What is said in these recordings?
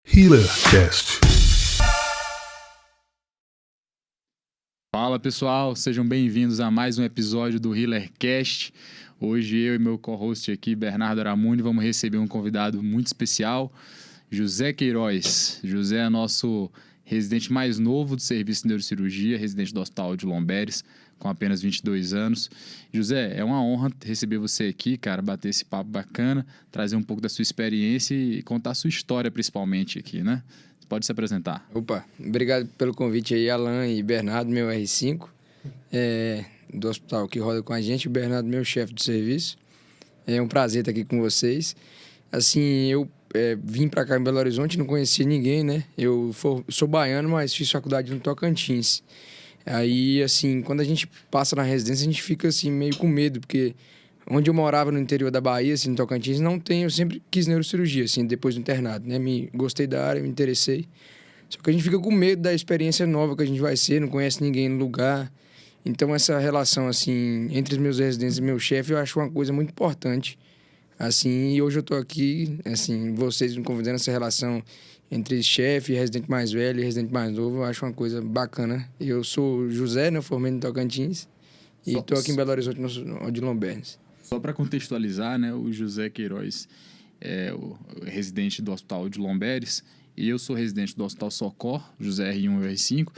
HealerCast. Fala pessoal, sejam bem-vindos a mais um episódio do HealerCast. Hoje eu e meu co-host aqui, Bernardo Aramuni, vamos receber um convidado muito especial, José Queiroz. José é nosso residente mais novo do serviço de neurocirurgia, residente do Hospital de Lomberes, com apenas 22 anos. José, é uma honra receber você aqui, cara, bater esse papo bacana, trazer um pouco da sua experiência e contar a sua história principalmente aqui, né? Você pode se apresentar. Opa, obrigado pelo convite aí, Alan e Bernardo, meu R5, do hospital que roda com a gente. O Bernardo, meu chefe de serviço. É um prazer estar aqui com vocês. Assim, eu vim para cá em Belo Horizonte, não conhecia ninguém, né? Eu sou baiano, mas fiz faculdade no Tocantins. Aí, assim, quando a gente passa na residência, a gente fica, assim, meio com medo, porque onde eu morava no interior da Bahia, assim, no Tocantins, não tem, eu sempre quis neurocirurgia, assim, depois do internato, né? Gostei da área, me interessei. Só que a gente fica com medo da experiência nova que a gente vai ser, não conhece ninguém no lugar. Então, essa relação, assim, entre os meus residentes e meu chefe, eu acho uma coisa muito importante. Assim, e hoje eu tô aqui, assim, vocês me convidando, essa relação entre chefe, residente mais velho e residente mais novo, eu acho uma coisa bacana. Eu sou José, né? Formei no Tocantins e tô aqui em Belo Horizonte, no de Lomberes. Só para contextualizar, né, o José Queiroz é o residente do Hospital de Lomberes e eu sou residente do Hospital Socor, José R1 e R5,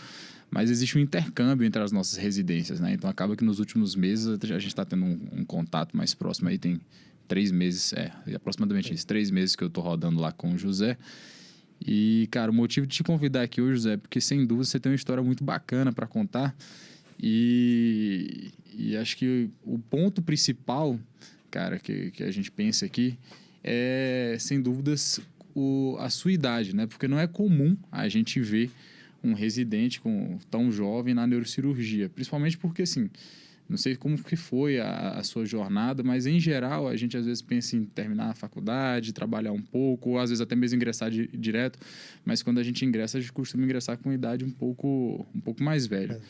mas existe um intercâmbio entre as nossas residências, né? Então acaba que nos últimos meses a gente está tendo um contato mais próximo aí, tem 3 meses, aproximadamente isso, 3 meses que eu tô rodando lá com o José. E, cara, o motivo de te convidar aqui hoje, José, é porque sem dúvida você tem uma história muito bacana para contar. E acho que o ponto principal, cara, que a gente pensa aqui é, sem dúvidas, a sua idade, né? Porque não é comum a gente ver um residente tão jovem na neurocirurgia. Principalmente porque, assim, não sei como que foi a sua jornada, mas, em geral, a gente às vezes pensa em terminar a faculdade, trabalhar um pouco, ou às vezes até mesmo ingressar direto. Mas quando a gente ingressa, a gente costuma ingressar com uma idade um pouco mais velha.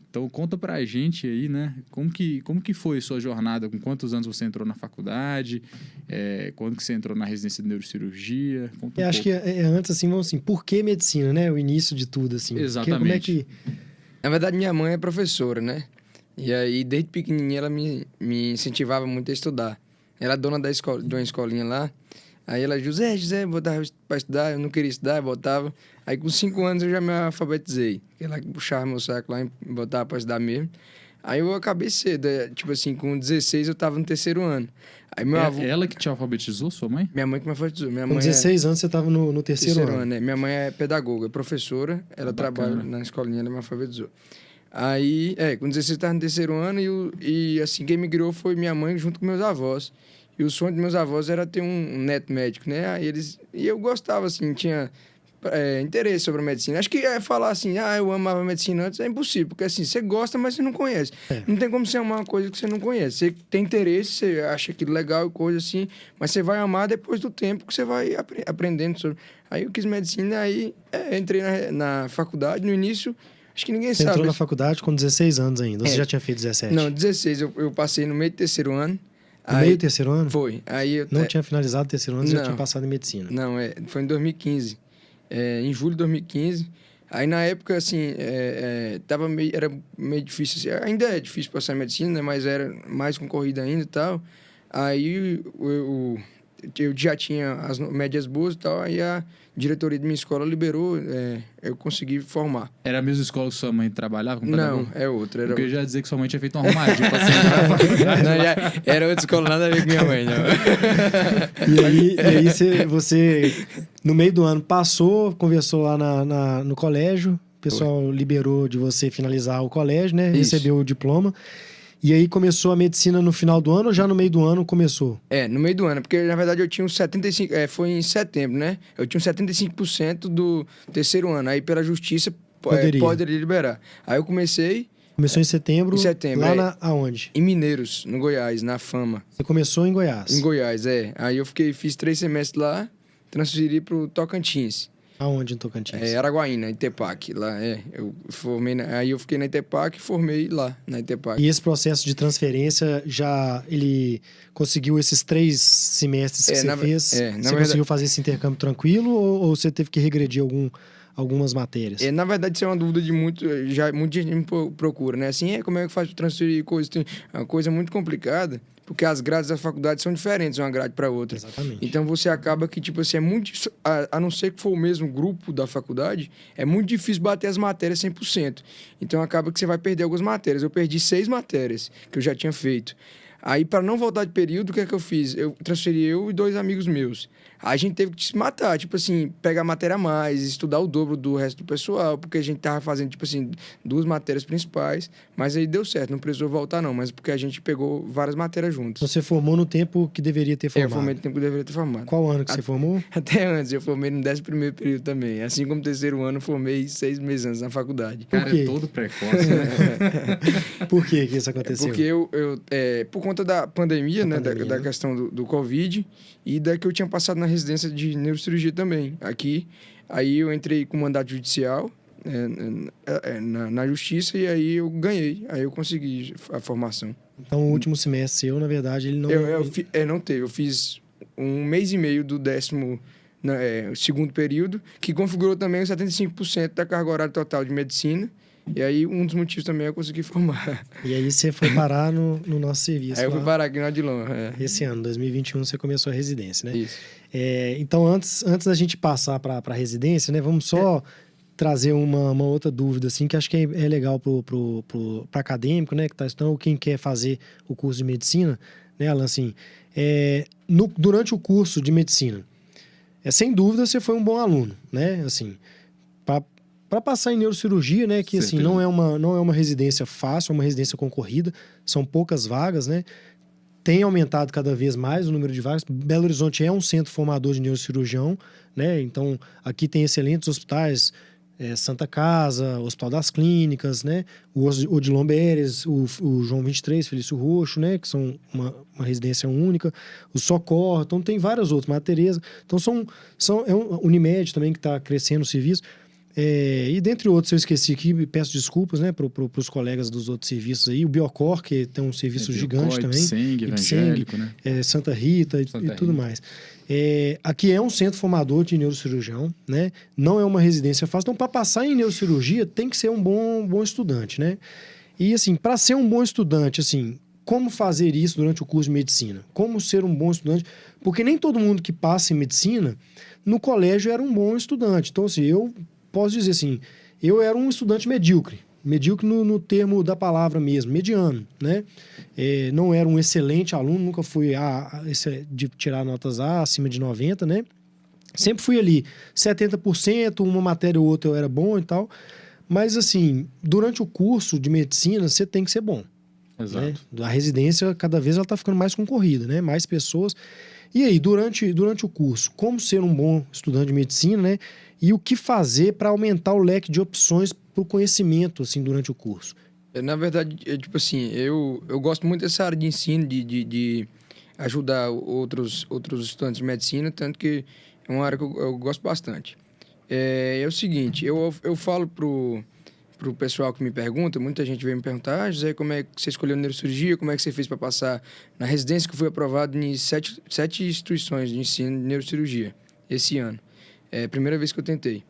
Então, conta pra gente aí, né? Como que foi a sua jornada? Com quantos anos você entrou na faculdade? Quando que você entrou na residência de neurocirurgia? Conta um acho pouco. que antes, assim, vamos assim, por que medicina, né? O início de tudo, assim. Exatamente. Como é que... Na verdade, minha mãe é professora, né? E aí, desde pequenininha, ela me incentivava muito a estudar. Ela é dona de uma escolinha lá. Aí ela, José, botava pra estudar. Eu não queria estudar, eu botava. Aí, com 5 anos, eu já me alfabetizei. Ela puxava meu saco lá e botava pra estudar mesmo. Aí, eu acabei cedo. Tipo assim, com 16, eu tava no 3º ano. Aí, meu avô... Ela que te alfabetizou, sua mãe? Minha mãe que me alfabetizou. Com 16 anos, você estava no 3º ano. né? Minha mãe é pedagoga, é professora. Ela trabalha na escolinha, ela me alfabetizou. Aí, com 16 eu estava no 3º ano e assim, quem me criou foi minha mãe junto com meus avós. E o sonho dos meus avós era ter um neto médico, né? E eu gostava, assim, tinha interesse sobre a medicina. Acho que falar assim, eu amava a medicina antes é impossível, porque assim, você gosta, mas você não conhece. Não tem como você amar uma coisa que você não conhece. Você tem interesse, você acha aquilo legal e coisa assim, mas você vai amar depois do tempo que você vai aprendendo sobre. Aí eu quis medicina, aí entrei na faculdade, no início... Acho que ninguém Você sabe. entrou na faculdade com 16 anos ainda, ou você já tinha feito 17? Não, 16. Eu passei no meio do 3º ano. No meio do 3º ano? Foi. Aí eu Não tinha finalizado o 3º ano, você já Não. tinha passado em medicina. Não, foi em 2015. Em julho de 2015. Aí, na época, assim, era meio difícil. Assim, ainda é difícil passar em medicina, né? Mas era mais concorrido ainda e tal. Aí, eu já tinha as médias boas e tal. Aí, a diretoria de minha escola liberou, eu consegui formar. Era a mesma escola que sua mãe trabalhava? Com pedagogo? Não, é outra. Porque eu já ia dizer que sua mãe tinha feito um arrumadinho pra você entrar na faculdade. Não, era outra escola, nada a ver com minha mãe, não. E aí você, no meio do ano, passou, conversou lá no colégio, o pessoal liberou de você finalizar o colégio, né? Isso. Recebeu o diploma. E aí começou a medicina no final do ano ou já no meio do ano começou? No meio do ano, porque na verdade eu tinha uns 75%, foi em setembro, né? Eu tinha uns 75% do 3º ano, aí pela justiça poderia liberar. Aí eu comecei... Começou em setembro. Em setembro, lá aonde? Em Mineiros, no Goiás, na Fama. Você começou em Goiás? Em Goiás, Aí eu fiz 3 semestres lá, transferi pro Tocantins. Aonde em Tocantins? Araguaína, Itepac. Lá, eu formei, aí eu fiquei na Itepac e formei lá, na Itepac. E esse processo de transferência, ele conseguiu esses 3 semestres que você fez? Você conseguiu fazer esse intercâmbio tranquilo ou você teve que regredir algumas matérias? Na verdade, isso é uma dúvida de muita gente me procura, né? Assim, como é que faz para transferir coisas? É uma coisa muito complicada, porque as grades da faculdade são diferentes uma grade para outra. Exatamente. Então, você acaba que, tipo assim, a não ser que for o mesmo grupo da faculdade, é muito difícil bater as matérias 100%. Então, acaba que você vai perder algumas matérias. Eu perdi 6 matérias que eu já tinha feito. Aí, para não voltar de período, o que é que eu fiz? Eu transferi eu e 2 amigos meus. Aí a gente teve que se matar, tipo assim, pegar matéria a mais, estudar o dobro do resto do pessoal, porque a gente tava fazendo, tipo assim, 2 matérias principais, mas aí deu certo, não precisou voltar não, mas porque a gente pegou várias matérias juntas. Você formou no tempo que deveria ter formado? Eu formei no tempo que deveria ter formado. Qual ano que você formou? Até antes, eu formei no 11º período também. Assim como no 3º ano, eu formei 6 meses antes na faculdade. Cara, é todo precoce, né? Por que isso aconteceu? Porque por conta da pandemia, né, da questão do Covid, e da que eu tinha passado na residência de neurocirurgia também, aqui. Aí eu entrei com mandato judicial na justiça e aí eu ganhei. Aí eu consegui a formação. Então, o último semestre seu, na verdade, ele não... Não teve. Eu fiz 1 mês e meio do 12º período, que configurou também os 75% da carga horária total de medicina. E aí, um dos motivos também é eu conseguir formar. E aí, você foi parar no nosso serviço. Aí eu fui parar aqui no Adilon. Esse ano, 2021, você começou a residência, né? Isso. Então, antes da gente passar para a residência, né? Vamos só trazer uma outra dúvida, assim, que acho que é legal para acadêmico, né? Que tá estudando, ou quem quer fazer o curso de medicina, né, Alan? Assim, durante o curso de medicina, sem dúvida, você foi um bom aluno, né? Assim, para passar em neurocirurgia, né, que assim, não é uma residência fácil, é uma residência concorrida, são poucas vagas, né? Tem aumentado cada vez mais o número de vagas. Belo Horizonte é um centro formador de neurocirurgião, né? Então, aqui tem excelentes hospitais, Santa Casa, Hospital das Clínicas, né? O Odilon Beres, o João 23, Felício Roxo, né? Que são uma residência única. O Socorro, então tem várias outras, Madre Teresa. Então, Unimed também, que está crescendo o serviço. E dentre outros, eu esqueci aqui, peço desculpas, né, para os colegas dos outros serviços aí. O Biocor, que tem um serviço gigante também. Ipseng, evangélico, né? Santa Rita e tudo mais. Aqui é um centro formador de neurocirurgião, né? Não é uma residência fácil. Então, para passar em neurocirurgia, tem que ser um bom estudante, né? E, assim, para ser um bom estudante, assim, como fazer isso durante o curso de medicina? Como ser um bom estudante? Porque nem todo mundo que passa em medicina, no colégio, era um bom estudante. Então, assim, eu posso dizer assim, eu era um estudante medíocre no termo da palavra mesmo, mediano, né? Não era um excelente aluno, nunca fui de tirar notas A acima de 90, né? Sempre fui ali, 70%, uma matéria ou outra eu era bom e tal, mas assim, durante o curso de medicina, você tem que ser bom. Exato. Né? A residência, cada vez ela está ficando mais concorrida, né? Mais pessoas. E aí, durante o curso, como ser um bom estudante de medicina, né? E o que fazer para aumentar o leque de opções para o conhecimento, assim, durante o curso? Na verdade, tipo assim, eu gosto muito dessa área de ensino, de ajudar outros estudantes de medicina, tanto que é uma área que eu gosto bastante. É o seguinte, eu falo pro pessoal que me pergunta, muita gente vem me perguntar, José, como é que você escolheu neurocirurgia, como é que você fez para passar na residência, que eu fui aprovado em 7 instituições de ensino de neurocirurgia esse ano. É a primeira vez que eu tentei.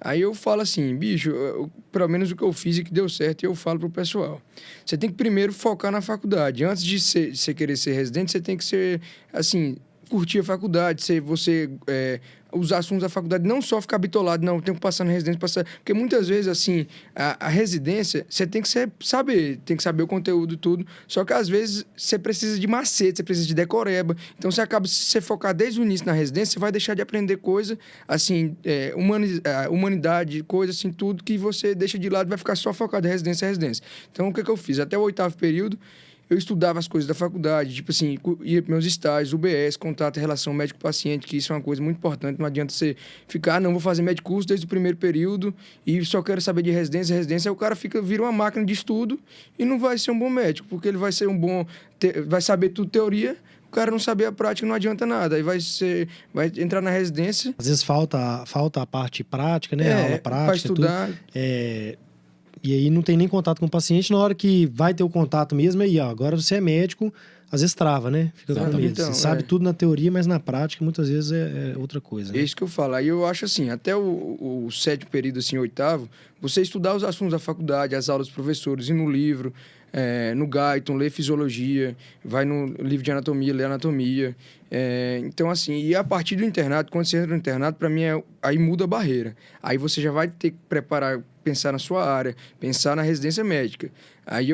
Aí eu falo assim, bicho, pelo menos o que eu fiz e que deu certo, eu falo pro pessoal. Você tem que primeiro focar na faculdade. Antes de você querer ser residente, você tem que ser, assim, curtir a faculdade, os assuntos da faculdade, não só ficar bitolado, não, tem que passar na residência, porque muitas vezes, assim, a residência, você tem que saber o conteúdo e tudo, só que às vezes você precisa de macete, você precisa de decoreba, então você acaba, se você focar desde o início na residência, você vai deixar de aprender coisa, assim, humanidade, coisa assim, tudo que você deixa de lado, vai ficar só focado em residência. Então, o que eu fiz? Até o 8º período, eu estudava as coisas da faculdade, tipo assim, ia para meus estágios, UBS, contato e relação médico-paciente, que isso é uma coisa muito importante. Não adianta você ficar, não, vou fazer médico curso desde o primeiro período e só quero saber de residência. Aí o cara vira uma máquina de estudo e não vai ser um bom médico, porque ele vai ser vai saber tudo teoria, o cara não saber a prática não adianta nada. Aí vai entrar na residência... Às vezes falta a parte prática, né? A aula prática. Para estudar... Tudo. E aí não tem nem contato com o paciente. Na hora que vai ter o contato mesmo, aí, ó, agora você é médico, às vezes trava, né? Fica com medo. Então, você sabe tudo na teoria, mas na prática muitas vezes é outra coisa. Né? É isso que eu falo. Aí eu acho assim, até o 7º período, assim, 8º, você estudar os assuntos da faculdade, as aulas dos professores, ir no livro, no Guyton, ler fisiologia, vai no livro de anatomia, ler anatomia. Então, assim, e a partir do internato, quando você entra no internato, para mim, aí muda a barreira. Aí você já vai ter que preparar, pensar na sua área, pensar na residência médica. Aí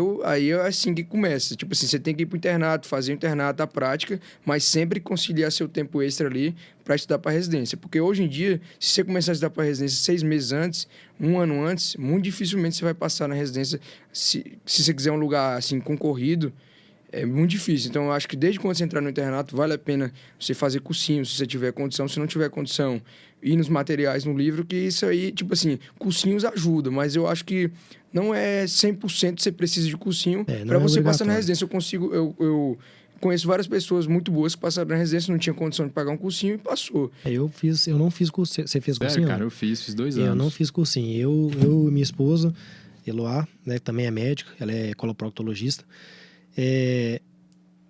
é assim que começa. Tipo assim, você tem que ir pro internato, fazer o internato, a prática, mas sempre conciliar seu tempo extra ali para estudar para residência. Porque hoje em dia, se você começar a estudar para residência 6 meses antes, 1 ano antes, muito dificilmente você vai passar na residência. Se você quiser um lugar assim concorrido, é muito difícil. Então, eu acho que desde quando você entrar no internato, vale a pena você fazer cursinho, se você tiver condição. Se não tiver condição, ir nos materiais, no livro, que isso aí, tipo assim, cursinhos ajudam, mas eu acho que não é 100% você precisa de cursinho para você passar na residência. Eu conheço várias pessoas muito boas que passaram na residência, não tinha condição de pagar um cursinho e passou. Eu não fiz cursinho. Você fez cursinho? Cara, eu fiz 2 anos. Eu não fiz cursinho. Eu e minha esposa, Eloá, né, também é médica, ela é coloproctologista.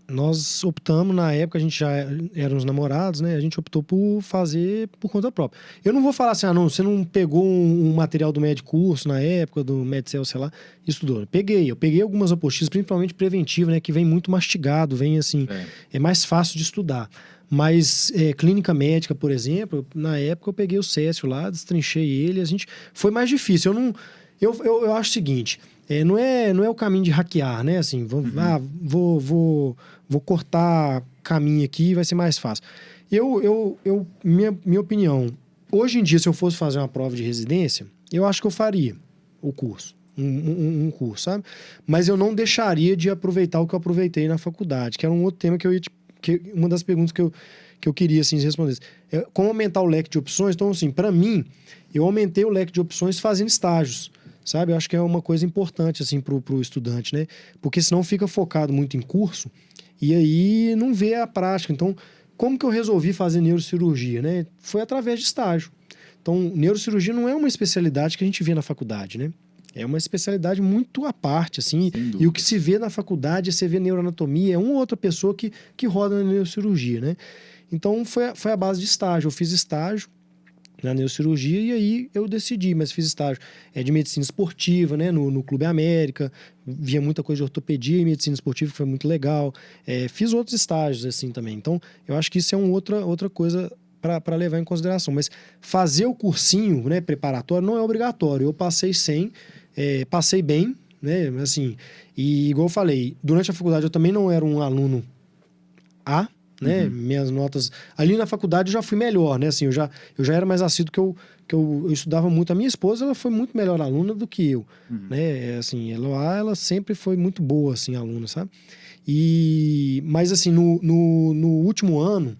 Nós optamos, na época a gente já éramos namorados, né? A gente optou por fazer por conta própria. Eu não vou falar assim, você não pegou um material do Medcurso na época, do Medcel, sei lá, estudou. Eu peguei algumas apostilas, principalmente preventiva, né? Que vem muito mastigado, vem assim, é mais fácil de estudar. Mas clínica médica, por exemplo, na época eu peguei o Cécio lá, destrinchei ele, foi mais difícil. Eu acho o seguinte... não é o caminho de hackear, né? Assim, vou cortar caminho aqui, vai ser mais fácil. Minha opinião, hoje em dia, se eu fosse fazer uma prova de residência, eu acho que eu faria o curso, um curso, sabe? Mas eu não deixaria de aproveitar o que eu aproveitei na faculdade, que era um outro tema que uma das perguntas que eu queria, assim, responder. Como aumentar o leque de opções? Então, assim, para mim, eu aumentei o leque de opções fazendo estágios. Sabe? Eu acho que é uma coisa importante, assim, pro estudante, né? Porque senão fica focado muito em curso e aí não vê a prática. Então, como que eu resolvi fazer neurocirurgia, né? Foi através de estágio. Então, neurocirurgia não é uma especialidade que a gente vê na faculdade, né? É uma especialidade muito à parte, assim. E o que se vê na faculdade, você vê neuroanatomia, é uma ou outra pessoa que roda na neurocirurgia, né? Então, foi a base de estágio. Eu fiz estágio na neurocirurgia e aí eu decidi, mas fiz estágio de medicina esportiva, né, no Clube América, via muita coisa de ortopedia e medicina esportiva, que foi muito legal. Fiz outros estágios assim também. Então, eu acho que isso é outra coisa para levar em consideração. Mas fazer o cursinho, né, preparatório não é obrigatório. Eu passei passei bem, né, assim, e igual eu falei, durante a faculdade eu também não era um aluno A, né? Minhas notas... Ali na faculdade eu já fui melhor, né? Assim, eu já era mais assíduo que eu estudava muito. A minha esposa, ela foi muito melhor aluna do que eu, né? Assim, ela sempre foi muito boa, assim, aluna, sabe? Mas, assim, no último ano,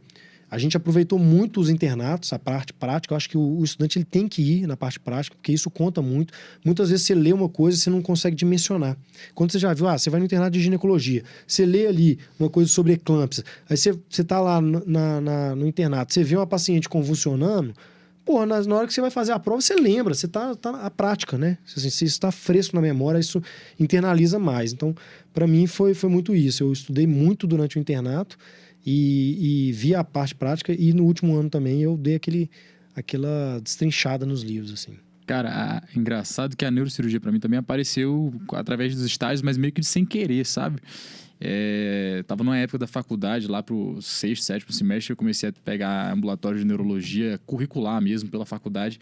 a gente aproveitou muito os internatos, a parte prática. Eu acho que o estudante ele tem que ir na parte prática, porque isso conta muito. Muitas vezes você lê uma coisa e você não consegue dimensionar. Quando você já viu, você vai no internato de ginecologia, você lê ali uma coisa sobre eclâmpsia, aí você tá lá no internato, você vê uma paciente convulsionando, porra, na hora que você vai fazer a prova, você lembra, você tá a prática, né? Assim, se isso tá fresco na memória, isso internaliza mais. Então, para mim, foi muito isso. Eu estudei muito durante o internato, e vi a parte prática, e no último ano também eu dei aquela destrinchada nos livros, assim. Cara, engraçado que a neurocirurgia pra mim também apareceu através dos estágios, mas meio que sem querer, sabe? Tava numa época da faculdade, lá pro 6º, 7º semestre, eu comecei a pegar ambulatório de neurologia curricular mesmo pela faculdade.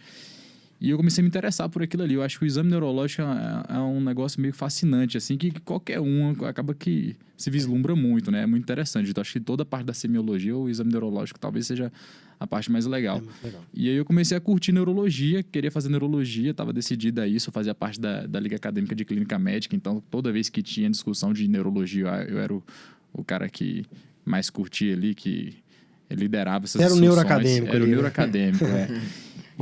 E eu comecei a me interessar por aquilo ali. Eu acho que o exame neurológico é um negócio meio fascinante, assim, que qualquer um acaba que se vislumbra muito, né? É muito interessante. Então, acho que toda a parte da semiologia, o exame neurológico, talvez seja a parte mais legal. Legal. E aí eu comecei a curtir neurologia, queria fazer neurologia, estava decidida a isso, eu fazia parte da Liga Acadêmica de Clínica Médica, então toda vez que tinha discussão de neurologia, eu era o cara que mais curtia ali, que liderava essas discussões. Era o neuroacadêmico. Era o neuroacadêmico,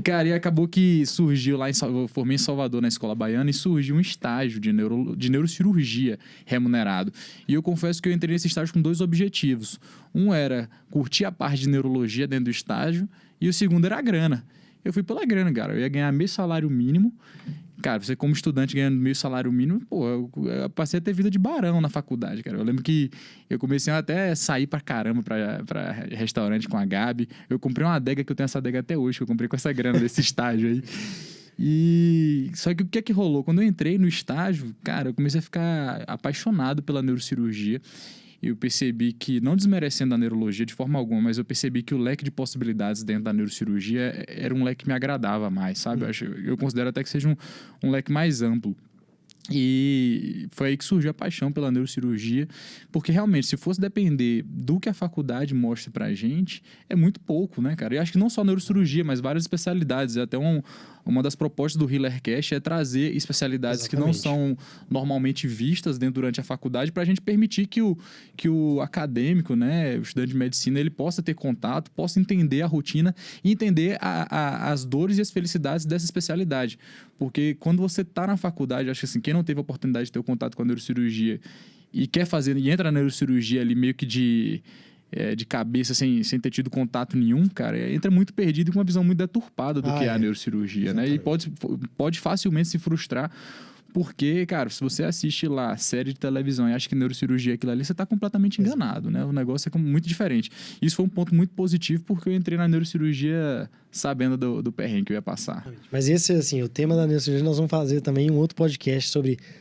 Cara, e acabou que surgiu lá eu formei em Salvador, na Escola Baiana, e surgiu um estágio de neurocirurgia remunerado. E eu confesso que eu entrei nesse estágio com 2 objetivos. Um era curtir a parte de neurologia dentro do estágio, e o segundo era a grana. Eu fui pela grana, cara. Eu ia ganhar meio salário mínimo. Cara, você como estudante ganhando meio salário mínimo, pô, eu passei a ter vida de barão na faculdade, cara. Eu lembro que eu comecei até a sair pra caramba pra restaurante com a Gabi. Eu comprei uma adega, que eu tenho essa adega até hoje, que eu comprei com essa grana desse estágio aí. E só que o que é que rolou? Quando eu entrei no estágio, cara, eu comecei a ficar apaixonado pela neurocirurgia. Eu percebi que, não desmerecendo a neurologia de forma alguma, mas eu percebi que o leque de possibilidades dentro da neurocirurgia era um leque que me agradava mais, sabe? Eu considero até que seja um leque mais amplo. E foi aí que surgiu a paixão pela neurocirurgia, porque realmente, se fosse depender do que a faculdade mostra pra gente, é muito pouco, né, cara? E acho que não só neurocirurgia, mas várias especialidades. Até uma das propostas do HealerCast é trazer especialidades que não são normalmente vistas durante a faculdade, pra gente permitir que o acadêmico, né, o estudante de medicina, ele possa ter contato, possa entender a rotina e entender as dores e as felicidades dessa especialidade. Porque quando você tá na faculdade, acho que assim, quem não teve a oportunidade de ter o contato com a neurocirurgia e quer fazer, e entra na neurocirurgia ali meio que de cabeça, sem ter tido contato nenhum, cara, entra muito perdido e com uma visão muito deturpada do que é a neurocirurgia, exatamente, né? E pode facilmente se frustrar, porque, cara, se você assiste lá série de televisão e acha que neurocirurgia é aquilo ali, você tá completamente enganado, né? O negócio é muito diferente. Isso foi um ponto muito positivo, porque eu entrei na neurocirurgia sabendo do perrengue que eu ia passar. Mas esse, assim, o tema da neurocirurgia, nós vamos fazer também um outro podcast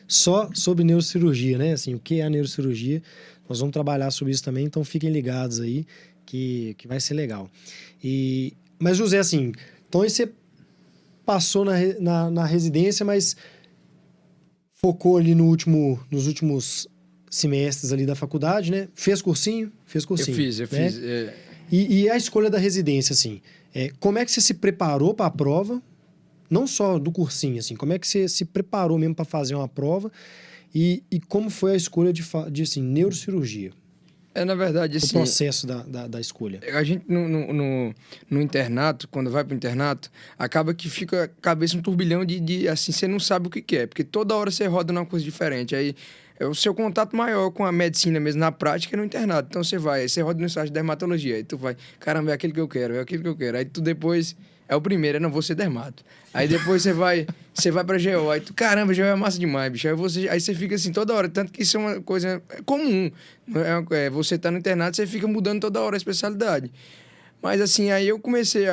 só sobre neurocirurgia, né? Assim, o que é a neurocirurgia. Nós vamos trabalhar sobre isso também, então fiquem ligados aí, que vai ser legal. Mas, José, assim, então aí você passou na residência, mas focou ali nos últimos semestres ali da faculdade, né? Fez cursinho? Eu fiz. E a escolha da residência, assim, como é que você se preparou para a prova? Não só do cursinho, assim, como é que você se preparou mesmo para fazer uma prova? E como foi a escolha de assim, neurocirurgia? Na verdade, assim... O processo da escolha. A gente, no internato, quando vai pro internato, acaba que fica a cabeça um turbilhão de assim, você não sabe o que é. Porque toda hora você roda numa coisa diferente. Aí, é o seu contato maior com a medicina mesmo, na prática, é no internato. Então, você roda no estágio de dermatologia. Aí tu vai, caramba, é aquilo que eu quero, é aquilo que eu quero. Aí tu depois... É o primeiro, não vou ser dermato. Aí depois você vai pra GO, aí tu, caramba, GO é massa demais, bicho. Aí você fica assim toda hora, tanto que isso é uma coisa comum. Você tá no internato, você fica mudando toda hora a especialidade. Mas assim, aí eu comecei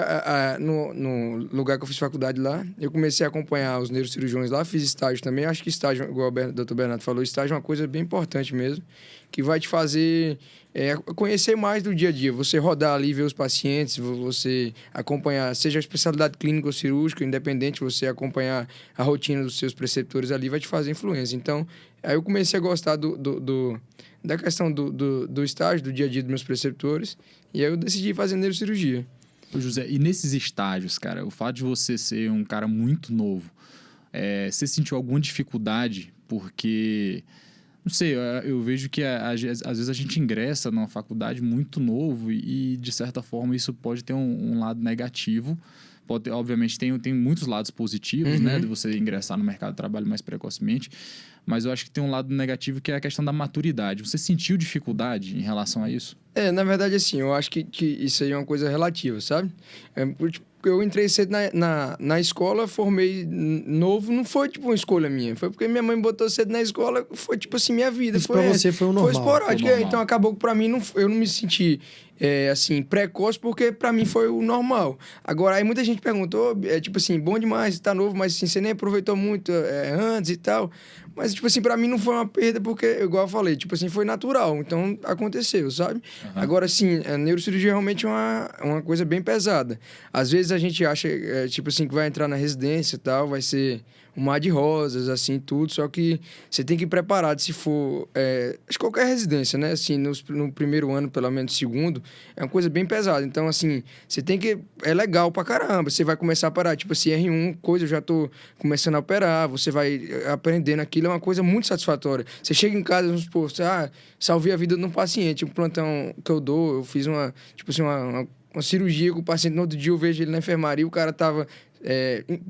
no lugar que eu fiz faculdade lá, eu comecei a acompanhar os neurocirurgiões lá, fiz estágio também. Acho que estágio, igual o Dr. Bernardo falou, estágio é uma coisa bem importante mesmo, que vai te fazer conhecer mais do dia a dia. Você rodar ali, ver os pacientes, você acompanhar, seja a especialidade clínica ou cirúrgica, independente, você acompanhar a rotina dos seus preceptores ali, vai te fazer influência. Então, aí eu comecei a gostar da questão do estágio, do dia a dia dos meus preceptores, e aí eu decidi fazer neurocirurgia. Ô José, e nesses estágios, cara, o fato de você ser um cara muito novo, você sentiu alguma dificuldade? Porque, não sei, eu vejo que às vezes a gente ingressa numa faculdade muito novo e de certa forma, isso pode ter um lado negativo. Obviamente, tem muitos lados positivos, né? De você ingressar no mercado de trabalho mais precocemente. Mas eu acho que tem um lado negativo, que é a questão da maturidade. Você sentiu dificuldade em relação a isso? Na verdade, assim, eu acho que isso aí é uma coisa relativa, sabe? Eu entrei cedo na escola, formei novo, não foi tipo uma escolha minha. Foi porque minha mãe botou cedo na escola, foi tipo assim, minha vida. Isso pra você foi o normal. Foi esporádico, então acabou que pra mim, eu não me senti... assim, precoce, porque pra mim foi o normal. Agora, aí muita gente perguntou, tipo assim, bom demais, tá novo, mas assim, você nem aproveitou muito antes e tal. Mas, tipo assim, pra mim não foi uma perda, porque, igual eu falei, tipo assim, foi natural. Então, aconteceu, sabe? Uhum. Agora, assim, a neurocirurgia realmente é uma coisa bem pesada. Às vezes a gente acha, tipo assim, que vai entrar na residência e tal, vai ser um mar de rosas, assim, tudo. Só que você tem que ir preparado, se for... acho que qualquer residência, né? Assim, no primeiro ano, pelo menos segundo, é uma coisa bem pesada. Então, assim, você tem que... É legal pra caramba. Você vai começar a parar. Tipo assim, R1, coisa, eu já tô começando a operar. Você vai aprendendo aquilo. É uma coisa muito satisfatória. Você chega em casa, vamos supor, salvei a vida de um paciente. Um plantão que eu dou, eu fiz tipo assim, uma uma cirurgia com o paciente, no outro dia eu vejo ele na enfermaria, o cara tava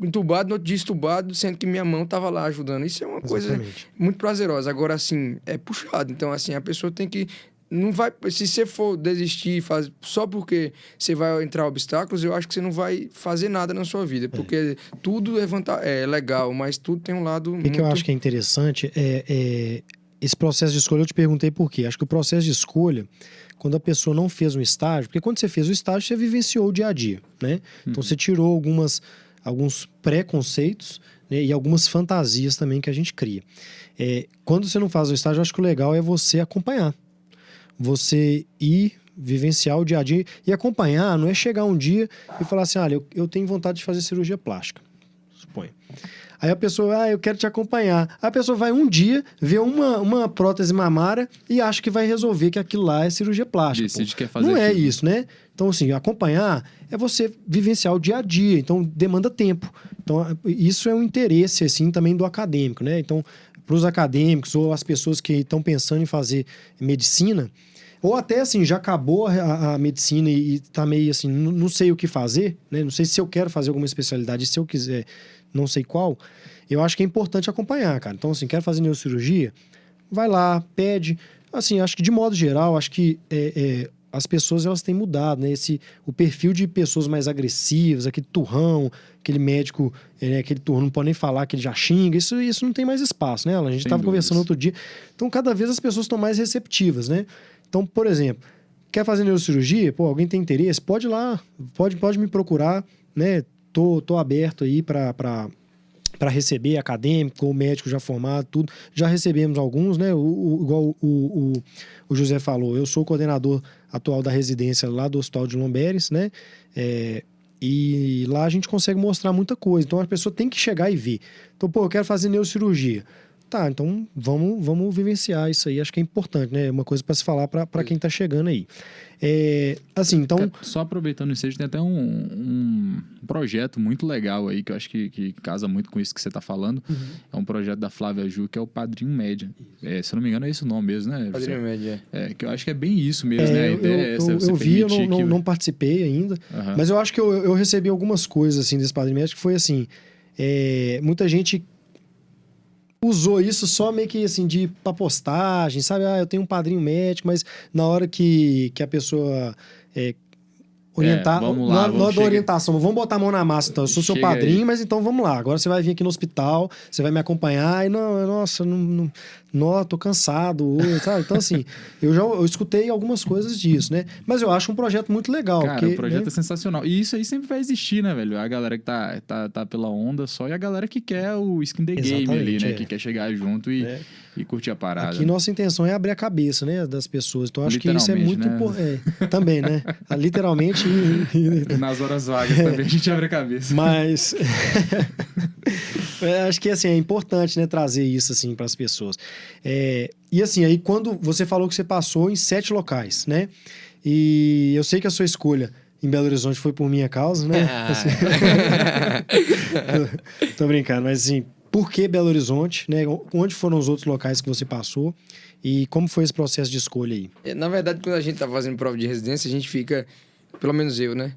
entubado, no outro dia estubado, sendo que minha mão tava lá ajudando. Isso é uma coisa muito prazerosa. Agora, assim, é puxado. Então, assim, a pessoa tem que... Não vai, se você for desistir só porque você vai entrar obstáculos, eu acho que você não vai fazer nada na sua vida. Porque tudo é legal, mas tudo tem um lado O que eu acho que é interessante esse processo de escolha. Eu te perguntei por quê. Acho que o processo de escolha, quando a pessoa não fez um estágio, porque quando você fez o estágio, você vivenciou o dia a dia, né? Então você tirou alguns preconceitos, né, e algumas fantasias também que a gente cria. Quando você não faz o estágio, eu acho que o legal é você acompanhar. Você ir vivenciar o dia a dia. E acompanhar não é chegar um dia e falar assim, olha, eu tenho vontade de fazer cirurgia plástica. Suponho. Aí a pessoa, eu quero te acompanhar. Aí a pessoa vai um dia, vê uma prótese mamária e acha que vai resolver que aquilo lá é cirurgia plástica. Decide que quer fazer não é aquilo. isso, né? Então, assim, acompanhar é você vivenciar o dia a dia. Então, demanda tempo. Então, isso é um interesse, assim, também do acadêmico, né? Então, para os acadêmicos ou as pessoas que estão pensando em fazer medicina, ou até assim, já acabou a medicina e tá meio assim, não sei o que fazer, né? Não sei se eu quero fazer alguma especialidade, se eu quiser, não sei qual. Eu acho que é importante acompanhar, cara. Então, assim, quero fazer neurocirurgia, vai lá, pede. Assim, acho que de modo geral, acho que as pessoas, elas têm mudado, né? O perfil de pessoas mais agressivas, aquele turrão, aquele médico, aquele turno, não pode nem falar que ele já xinga, isso não tem mais espaço, né? A gente estava conversando outro dia. Então, cada vez as pessoas estão mais receptivas, né? Então, por exemplo, quer fazer neurocirurgia? Pô, alguém tem interesse? Pode ir lá, pode me procurar, né? Tô aberto aí para receber acadêmico ou médico já formado, tudo. Já recebemos alguns, né? Igual o José falou, eu sou o coordenador atual da residência lá do Hospital de Lomberes, né? E lá a gente consegue mostrar muita coisa. Então, a pessoa tem que chegar e ver. Então, pô, eu quero fazer neurocirurgia. Tá, então vamos vivenciar isso aí. Acho que é importante, né? É uma coisa para se falar para quem tá chegando aí. Assim, então... Só aproveitando isso, a gente tem até um projeto muito legal aí, que eu acho que casa muito com isso que você tá falando. Uhum. É um projeto da Flávia Ju, que é o Padrinho Média. Se eu não me engano, é esse o nome mesmo, né? Padrinho Média. Que eu acho que é bem isso mesmo, né? A ideia é essa, eu vi, eu não participei ainda, mas eu acho que eu recebi algumas coisas, assim, desse Padrinho Média, que foi assim... muita gente usou isso só meio que assim pra postagem, sabe? Eu tenho um padrinho médico, mas na hora que a pessoa orientar, vamos lá, na hora da orientação, vamos botar a mão na massa, então eu sou seu padrinho, mas então vamos lá, agora você vai vir aqui no hospital, você vai me acompanhar e não, tô cansado hoje, sabe? Então assim, eu escutei algumas coisas disso, né? Mas eu acho um projeto muito legal. Cara, o projeto é sensacional. E isso aí sempre vai existir, né, velho? A galera que tá pela onda só e a galera que quer o skin the game ali, né? Que quer chegar junto e curtir a parada. Aqui nossa intenção é abrir a cabeça, né, das pessoas. Então acho que isso é muito importante. Também, né? Literalmente. Nas horas vagas também a gente abre a cabeça. Mas acho que assim, é importante, né, trazer isso assim para as pessoas. E assim, aí quando você falou que você passou em 7 locais, né? E eu sei que a sua escolha em Belo Horizonte foi por minha causa, né? Assim, tô brincando, mas assim, por que Belo Horizonte, né? Onde foram os outros locais que você passou e como foi esse processo de escolha aí? Na verdade, quando a gente tá fazendo prova de residência, a gente fica, pelo menos eu, né?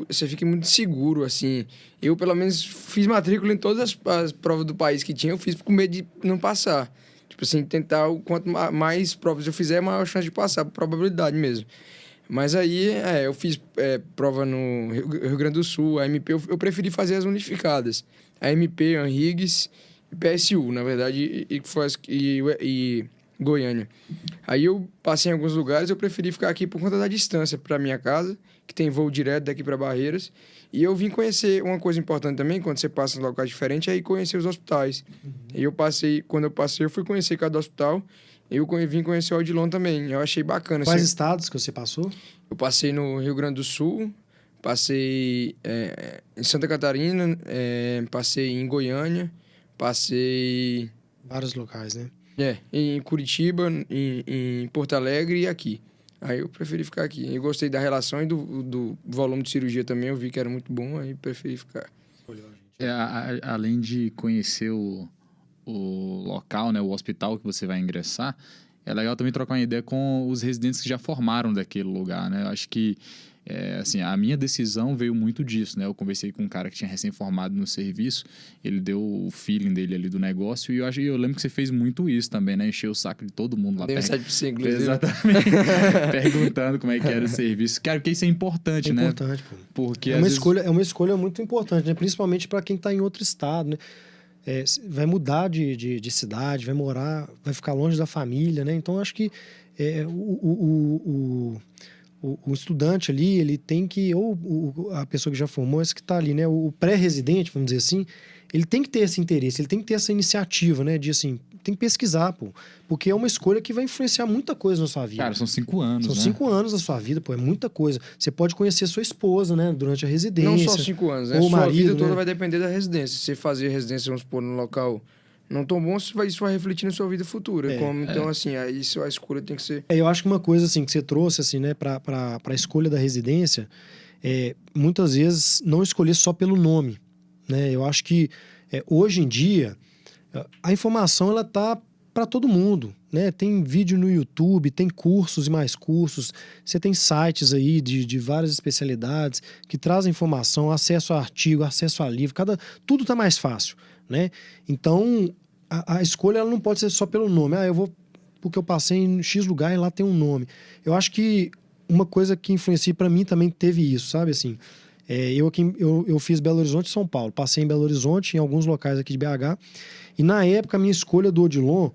Você fica muito seguro, assim. Eu, pelo menos, fiz matrícula em todas as provas do país que tinha, eu fiz com medo de não passar. Tipo assim, tentar, quanto mais provas eu fizer, maior chance de passar, por probabilidade mesmo. Mas aí, eu fiz prova no Rio Grande do Sul, a MP, eu preferi fazer as unificadas. A MP, a Anhiggs e PSU, na verdade, e Goiânia. Aí eu passei em alguns lugares, eu preferi ficar aqui por conta da distância para minha casa, que tem voo direto daqui para Barreiras. E eu vim conhecer uma coisa importante também, quando você passa em locais diferentes, é ir conhecer os hospitais. E quando eu passei, eu fui conhecer cada hospital. Eu vim conhecer o Odilon também, eu achei bacana. Quais estados que você passou? Eu passei no Rio Grande do Sul, passei em Santa Catarina, passei em Goiânia, passei... Vários locais, né? Em Curitiba, em Porto Alegre e aqui. Aí eu preferi ficar aqui. Eu gostei da relação e do volume de cirurgia também, eu vi que era muito bom, aí preferi ficar. Além de conhecer o local, né, o hospital que você vai ingressar, é legal também trocar uma ideia com os residentes que já formaram daquele lugar, né? Eu acho que assim, a minha decisão veio muito disso, né? Eu conversei com um cara que tinha recém-formado no serviço, ele deu o feeling dele ali do negócio, e eu lembro que você fez muito isso também, né? Encheu o saco de todo mundo lá. Dei mensagem pra você, inclusive. Exatamente. Perguntando como é que era o serviço. Cara, porque isso é importante, né? É importante, pô. Porque É uma escolha muito importante, né? Principalmente para quem está em outro estado, né? Vai mudar de cidade, vai ficar longe da família, né? Então, acho que o estudante ali, ele tem que, ou a pessoa que já formou, esse que está ali, né? O pré-residente, vamos dizer assim, ele tem que ter esse interesse, ele tem que ter essa iniciativa, né? De assim, tem que pesquisar, pô. Porque é uma escolha que vai influenciar muita coisa na sua vida. Cara, são 5 anos, São né? 5 anos da sua vida, pô, é muita coisa. Você pode conhecer sua esposa, né? Durante a residência. Não só 5 anos, né? Ou o Sua marido, vida toda né? vai depender da residência. Se você fazer residência, vamos supor, num local não tão bom, isso vai refletir na sua vida futura. Então, assim, aí a escolha tem que ser... Eu acho que uma coisa, assim, que você trouxe, assim, né? Para a escolha da residência, muitas vezes não escolher só pelo nome, né? Eu acho que hoje em dia a informação, ela tá para todo mundo, né? Tem vídeo no YouTube, tem cursos e mais cursos, você tem sites aí de várias especialidades que trazem informação, acesso a artigo, acesso a livro, tudo tá mais fácil, né? Então, a escolha, ela não pode ser só pelo nome. Eu vou porque eu passei em X lugar e lá tem um nome. Eu acho que uma coisa que influencia para mim também teve isso, sabe? Assim, eu fiz Belo Horizonte e São Paulo. Passei em Belo Horizonte, em alguns locais aqui de BH. E na época, a minha escolha do Odilon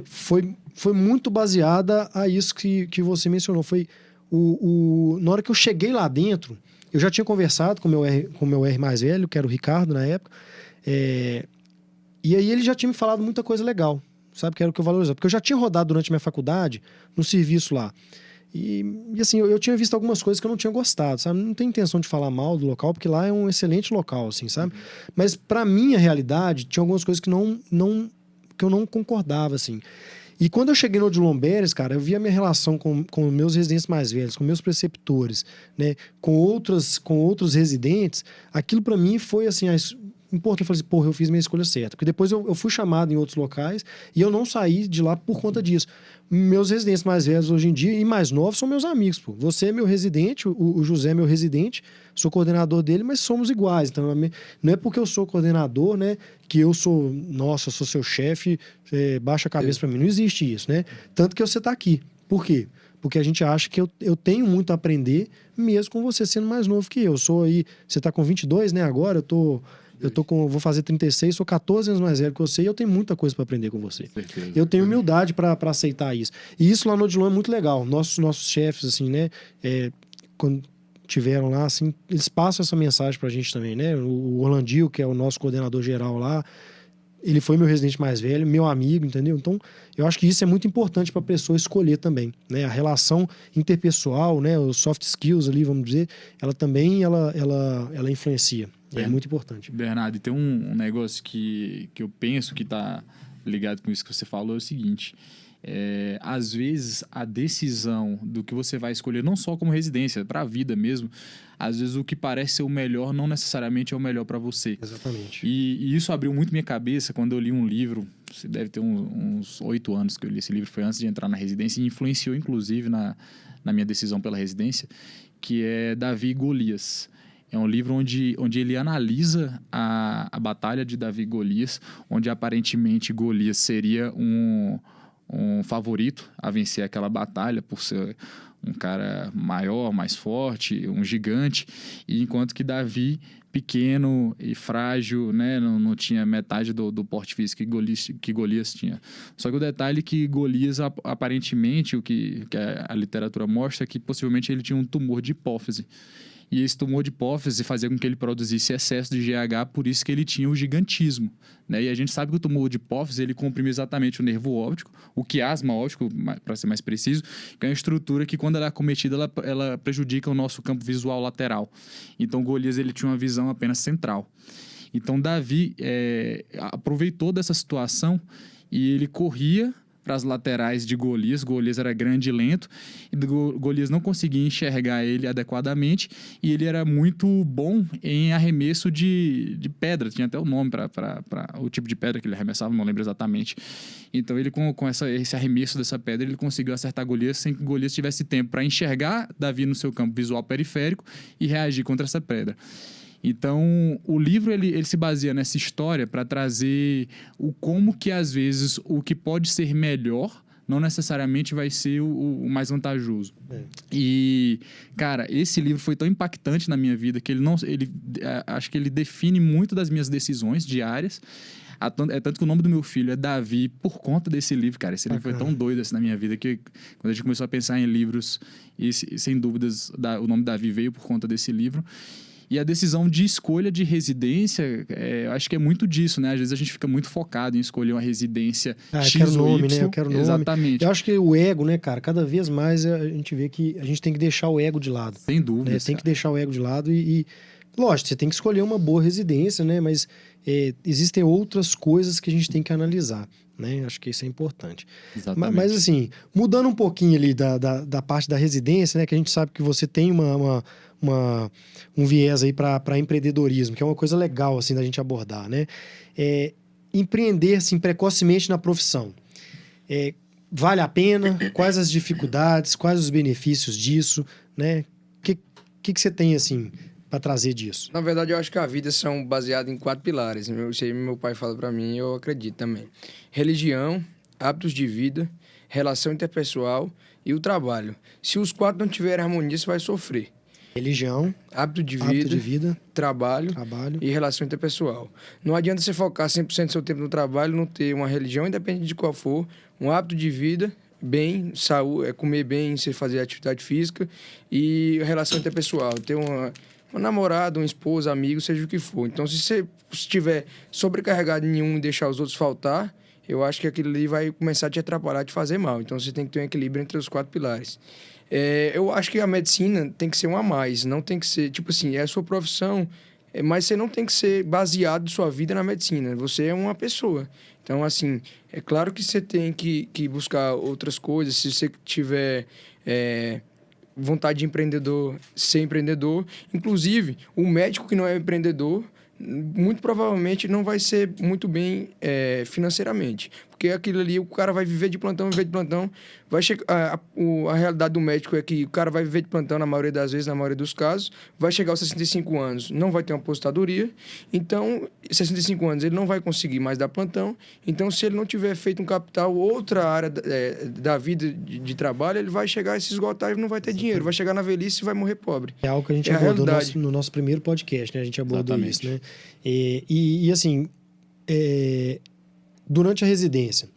foi muito baseada a isso que você mencionou. Foi na hora que eu cheguei lá dentro, eu já tinha conversado com o meu R mais velho, que era o Ricardo na época. E aí ele já tinha me falado muita coisa legal, sabe? Que era o que eu valorizava. Porque eu já tinha rodado durante a minha faculdade no serviço lá. E assim, eu tinha visto algumas coisas que eu não tinha gostado, sabe? Não tenho intenção de falar mal do local, porque lá é um excelente local, assim, sabe? Mas pra minha realidade, tinha algumas coisas que eu não concordava, assim. E quando eu cheguei no Odilon Beres, cara, eu vi a minha relação com meus residentes mais velhos, com meus preceptores, né? Com outros residentes, aquilo pra mim foi, assim, importante. Eu falei assim, porra, eu fiz minha escolha certa. Porque depois eu fui chamado em outros locais e eu não saí de lá por conta disso. Meus residentes mais velhos hoje em dia e mais novos são meus amigos, pô. Você é meu residente, o José é meu residente, sou coordenador dele, mas somos iguais. Então, não é porque eu sou coordenador, né, que eu sou seu chefe, baixa a cabeça pra mim. Não existe isso, né? Tanto que você tá aqui. Por quê? Porque a gente acha que eu tenho muito a aprender, mesmo com você sendo mais novo que eu. Você tá com 22, né, agora? Vou fazer 36, sou 14 anos mais velho que você e eu tenho muita coisa para aprender com você. Certeza. Eu tenho humildade para aceitar isso. E isso lá no Odilon é muito legal. Nossos chefes, assim, né? Quando tiveram lá, assim, eles passam essa mensagem pra gente também, né? O Orlandil, que é o nosso coordenador geral lá, ele foi meu residente mais velho, meu amigo, entendeu? Então, eu acho que isso é muito importante para a pessoa escolher também, né? A relação interpessoal, né? Os soft skills ali, vamos dizer, ela também, ela influencia. É muito importante. Bernardo, e tem um negócio que eu penso que está ligado com isso que você falou, é o seguinte... às vezes a decisão do que você vai escolher, não só como residência, para a vida mesmo, às vezes o que parece ser o melhor não necessariamente é o melhor para você. Exatamente. E isso abriu muito minha cabeça quando eu li um livro, você deve ter uns 8 anos que eu li esse livro, foi antes de entrar na residência e influenciou inclusive na minha decisão pela residência, que é Davi e Golias. É um livro onde ele analisa a batalha de Davi e Golias, onde aparentemente Golias seria um favorito a vencer aquela batalha por ser um cara maior, mais forte, um gigante, e enquanto que Davi, pequeno e frágil, né, não tinha metade do porte físico que Golias tinha. Só que o detalhe é que Golias, aparentemente, o que a literatura mostra é que possivelmente ele tinha um tumor de hipófise. E esse tumor de hipófise fazia com que ele produzisse excesso de GH, por isso que ele tinha o gigantismo, né? E a gente sabe que o tumor de hipófise, ele comprime exatamente o nervo óptico, o quiasma óptico, para ser mais preciso, que é uma estrutura que, quando ela é acometida, ela prejudica o nosso campo visual lateral. Então, Golias, ele tinha uma visão apenas central. Então, Davi aproveitou dessa situação e ele corria para as laterais de Golias. Golias era grande e lento, e Golias não conseguia enxergar ele adequadamente, e ele era muito bom em arremesso de pedra. Tinha até o nome para o tipo de pedra que ele arremessava, não lembro exatamente. Então, ele com esse arremesso dessa pedra, ele conseguiu acertar Golias sem que Golias tivesse tempo para enxergar Davi no seu campo visual periférico e reagir contra essa pedra. Então, o livro ele se baseia nessa história para trazer o como que, às vezes, o que pode ser melhor não necessariamente vai ser o mais vantajoso. E, cara, esse livro foi tão impactante na minha vida que acho que ele define muito das minhas decisões diárias. É tanto que o nome do meu filho é Davi por conta desse livro, cara. Esse livro foi tão doido assim na minha vida que quando a gente começou a pensar em livros, e sem dúvidas o nome Davi veio por conta desse livro. E a decisão de escolha de residência, eu acho que é muito disso, né? Às vezes a gente fica muito focado em escolher uma residência X eu quero ou nome, Y. né? Eu quero nome. Exatamente. Eu acho que o ego, né, cara? Cada vez mais a gente vê que a gente tem que deixar o ego de lado. Sem dúvida. Né? Tem que deixar o ego de lado lógico, você tem que escolher uma boa residência, né? Mas existem outras coisas que a gente tem que analisar, né? Acho que isso é importante. Exatamente. Mas assim, mudando um pouquinho ali da parte da residência, né? Que a gente sabe que você tem um viés aí para empreendedorismo, que é uma coisa legal, assim, da gente abordar, né? Empreender, assim, precocemente na profissão. Vale a pena? Quais as dificuldades? Quais os benefícios disso, né? O que você tem, assim, para trazer disso? Na verdade, eu acho que a vida são baseadas em 4 pilares. Isso aí meu pai fala para mim e eu acredito também. Religião, hábitos de vida, relação interpessoal e o trabalho. Se os 4 não tiverem harmonia, você vai sofrer. Religião, hábito de vida, trabalho e relação interpessoal. Não adianta você focar 100% do seu tempo no trabalho, não ter uma religião, independente de qual for, um hábito de vida, bem, saúde, comer bem, você fazer atividade física e relação interpessoal. Ter uma namorada, uma esposa, amigo, seja o que for. Então, se você estiver sobrecarregado em um e deixar os outros faltar, eu acho que aquilo ali vai começar a te atrapalhar, a te fazer mal. Então, você tem que ter um equilíbrio entre os 4 pilares. Eu acho que a medicina tem que ser um a mais, não tem que ser, tipo assim, é a sua profissão, mas você não tem que ser baseado sua vida na medicina, você é uma pessoa. Então, assim, é claro que você tem que buscar outras coisas, se você tiver vontade de ser empreendedor. Inclusive, o médico que não é empreendedor, muito provavelmente não vai ser muito bem financeiramente. Porque aquilo ali, o cara vai viver de plantão, vai chegar, a realidade do médico é que o cara vai viver de plantão na maioria das vezes, na maioria dos casos, vai chegar aos 65 anos, não vai ter uma aposentadoria, então, 65 anos ele não vai conseguir mais dar plantão, então se ele não tiver feito um capital, outra área da vida de trabalho, ele vai chegar a se esgotar e não vai ter dinheiro, vai chegar na velhice e vai morrer pobre. É algo que a gente abordou no nosso primeiro podcast, né? A gente abordou isso, né? E assim, durante a residência,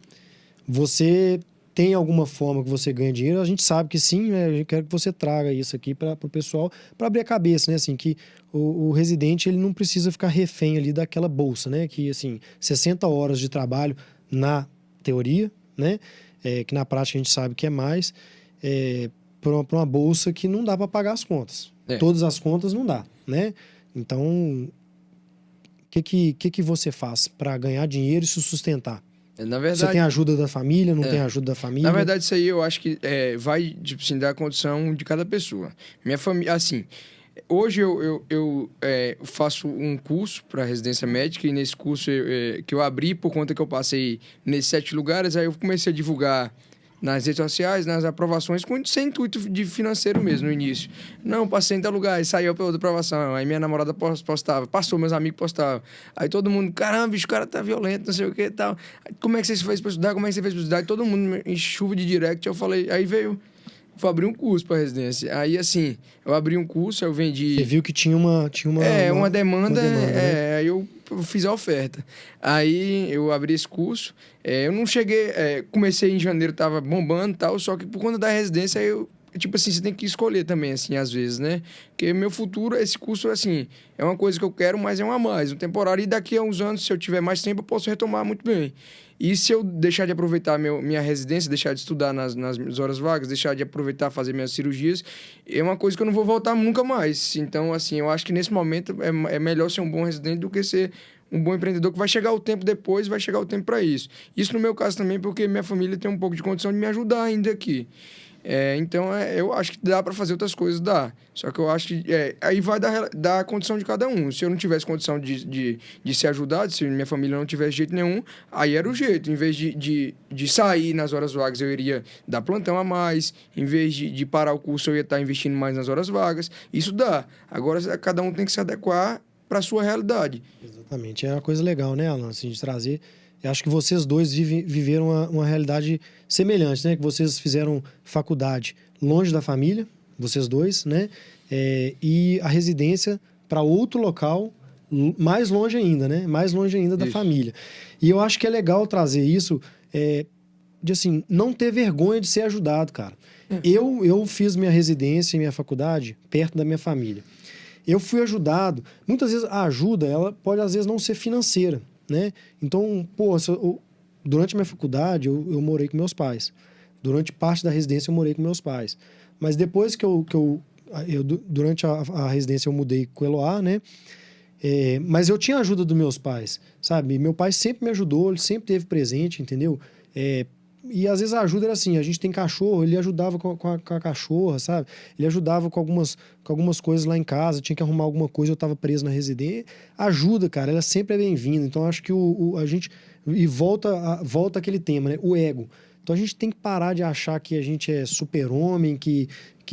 você tem alguma forma que você ganha dinheiro? A gente sabe que sim, né? Eu quero que você traga isso aqui para o pessoal, para abrir a cabeça, né? Assim, que o residente ele não precisa ficar refém ali daquela bolsa, né? Que, assim, 60 horas de trabalho na teoria, né? Que na prática a gente sabe que é mais, para uma bolsa que não dá para pagar as contas. Todas as contas não dá, né? Então, o que você faz para ganhar dinheiro e se sustentar? Na verdade, você tem ajuda da família, não tem ajuda da família? Na verdade, isso aí eu acho que vai tipo assim, dar condição de cada pessoa. Minha família, assim, hoje eu faço um curso para residência médica e nesse curso que eu abri por conta que eu passei nesses 7 lugares, aí eu comecei a divulgar nas redes sociais, nas aprovações, sem intuito de financeiro mesmo, no início. Não, passei em tal lugar, e saiu para outra aprovação. Aí minha namorada postava, passou, meus amigos postavam. Aí todo mundo, caramba, bicho, o cara tá violento, não sei o que e tal. Como é que você fez para estudar? Como é que você fez para estudar? E todo mundo em chuva de direct, eu falei, aí veio... Vou abrir um curso para residência. Aí, assim, eu abri um curso, eu vendi... Você viu que tinha uma demanda, né? Aí eu fiz a oferta. Aí eu abri esse curso. Eu não cheguei... comecei em janeiro, tava bombando e tal, só que por conta da residência, tipo assim, você tem que escolher também, assim, às vezes, né? Porque meu futuro, esse curso, assim, é uma coisa que eu quero, mas é um a mais, um temporário. E daqui a uns anos, se eu tiver mais tempo, eu posso retomar muito bem. E se eu deixar de aproveitar minha residência, deixar de estudar nas minhas horas vagas, deixar de aproveitar fazer minhas cirurgias, é uma coisa que eu não vou voltar nunca mais. Então, assim, eu acho que nesse momento é melhor ser um bom residente do que ser um bom empreendedor que vai chegar o tempo depois, vai chegar o tempo para isso. Isso no meu caso também, porque minha família tem um pouco de condição de me ajudar ainda aqui. Então, eu acho que dá para fazer outras coisas, dá. Só que eu acho que aí vai da condição de cada um. Se eu não tivesse condição de ser ajudado, se minha família não tivesse jeito nenhum, aí era o jeito. Em vez de sair nas horas vagas, eu iria dar plantão a mais. Em vez de parar o curso, eu ia estar investindo mais nas horas vagas. Isso dá. Agora, cada um tem que se adequar para a sua realidade. Exatamente. É uma coisa legal, né, Alan? Assim, de trazer... Eu acho que vocês dois viveram uma realidade semelhante, né? Que vocês fizeram faculdade longe da família, vocês dois, né? E a residência para outro local, mais longe ainda, né? Mais longe ainda da família. E eu acho que é legal trazer isso, de assim, não ter vergonha de ser ajudado, cara. Eu fiz minha residência e minha faculdade perto da minha família. Eu fui ajudado. Muitas vezes a ajuda, ela pode às vezes não ser financeira, né? Então, durante a minha faculdade, eu morei com meus pais. Durante parte da residência, eu morei com meus pais. Mas depois que durante a residência, eu mudei com o Eloá, né? Mas eu tinha a ajuda dos meus pais, sabe? Meu pai sempre me ajudou, ele sempre esteve presente, entendeu? E às vezes a ajuda era assim, a gente tem cachorro, ele ajudava com a cachorra, sabe? Ele ajudava com algumas coisas lá em casa, tinha que arrumar alguma coisa, eu estava preso na residência. Ajuda, cara, ela sempre é bem-vinda. Então, acho que a gente... E volta aquele tema, né? O ego. Então, a gente tem que parar de achar que a gente é super-homem, que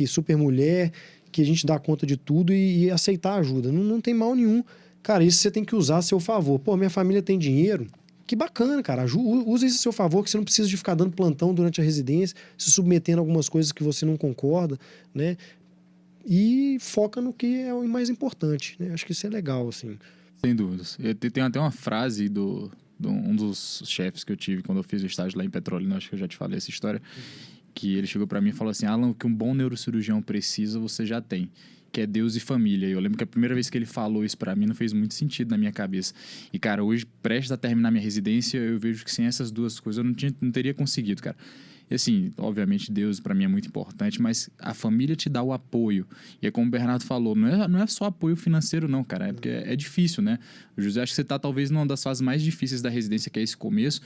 super-mulher, que a gente dá conta de tudo e aceitar a ajuda. Não tem mal nenhum. Cara, isso você tem que usar a seu favor. Pô, minha família tem dinheiro... Que bacana, cara. Usa isso a seu favor, que você não precisa de ficar dando plantão durante a residência, se submetendo a algumas coisas que você não concorda, né? E foca no que é o mais importante, né? Acho que isso é legal, assim. Sem dúvidas. Tem até uma frase de um dos chefes que eu tive quando eu fiz o estágio lá em Petrolina, acho que eu já te falei essa história, que ele chegou pra mim e falou assim, Alan, o que um bom neurocirurgião precisa, você já tem. Que é Deus e família. Eu lembro que a primeira vez que ele falou isso pra mim não fez muito sentido na minha cabeça. E, cara, hoje, prestes a terminar minha residência, eu vejo que sem essas duas coisas eu não teria conseguido, cara. E assim, obviamente Deus pra mim é muito importante, mas a família te dá o apoio. E é como o Bernardo falou, não é só apoio financeiro não, cara, porque é difícil, né? O José, acho que você tá talvez numa das fases mais difíceis da residência, que é esse começo.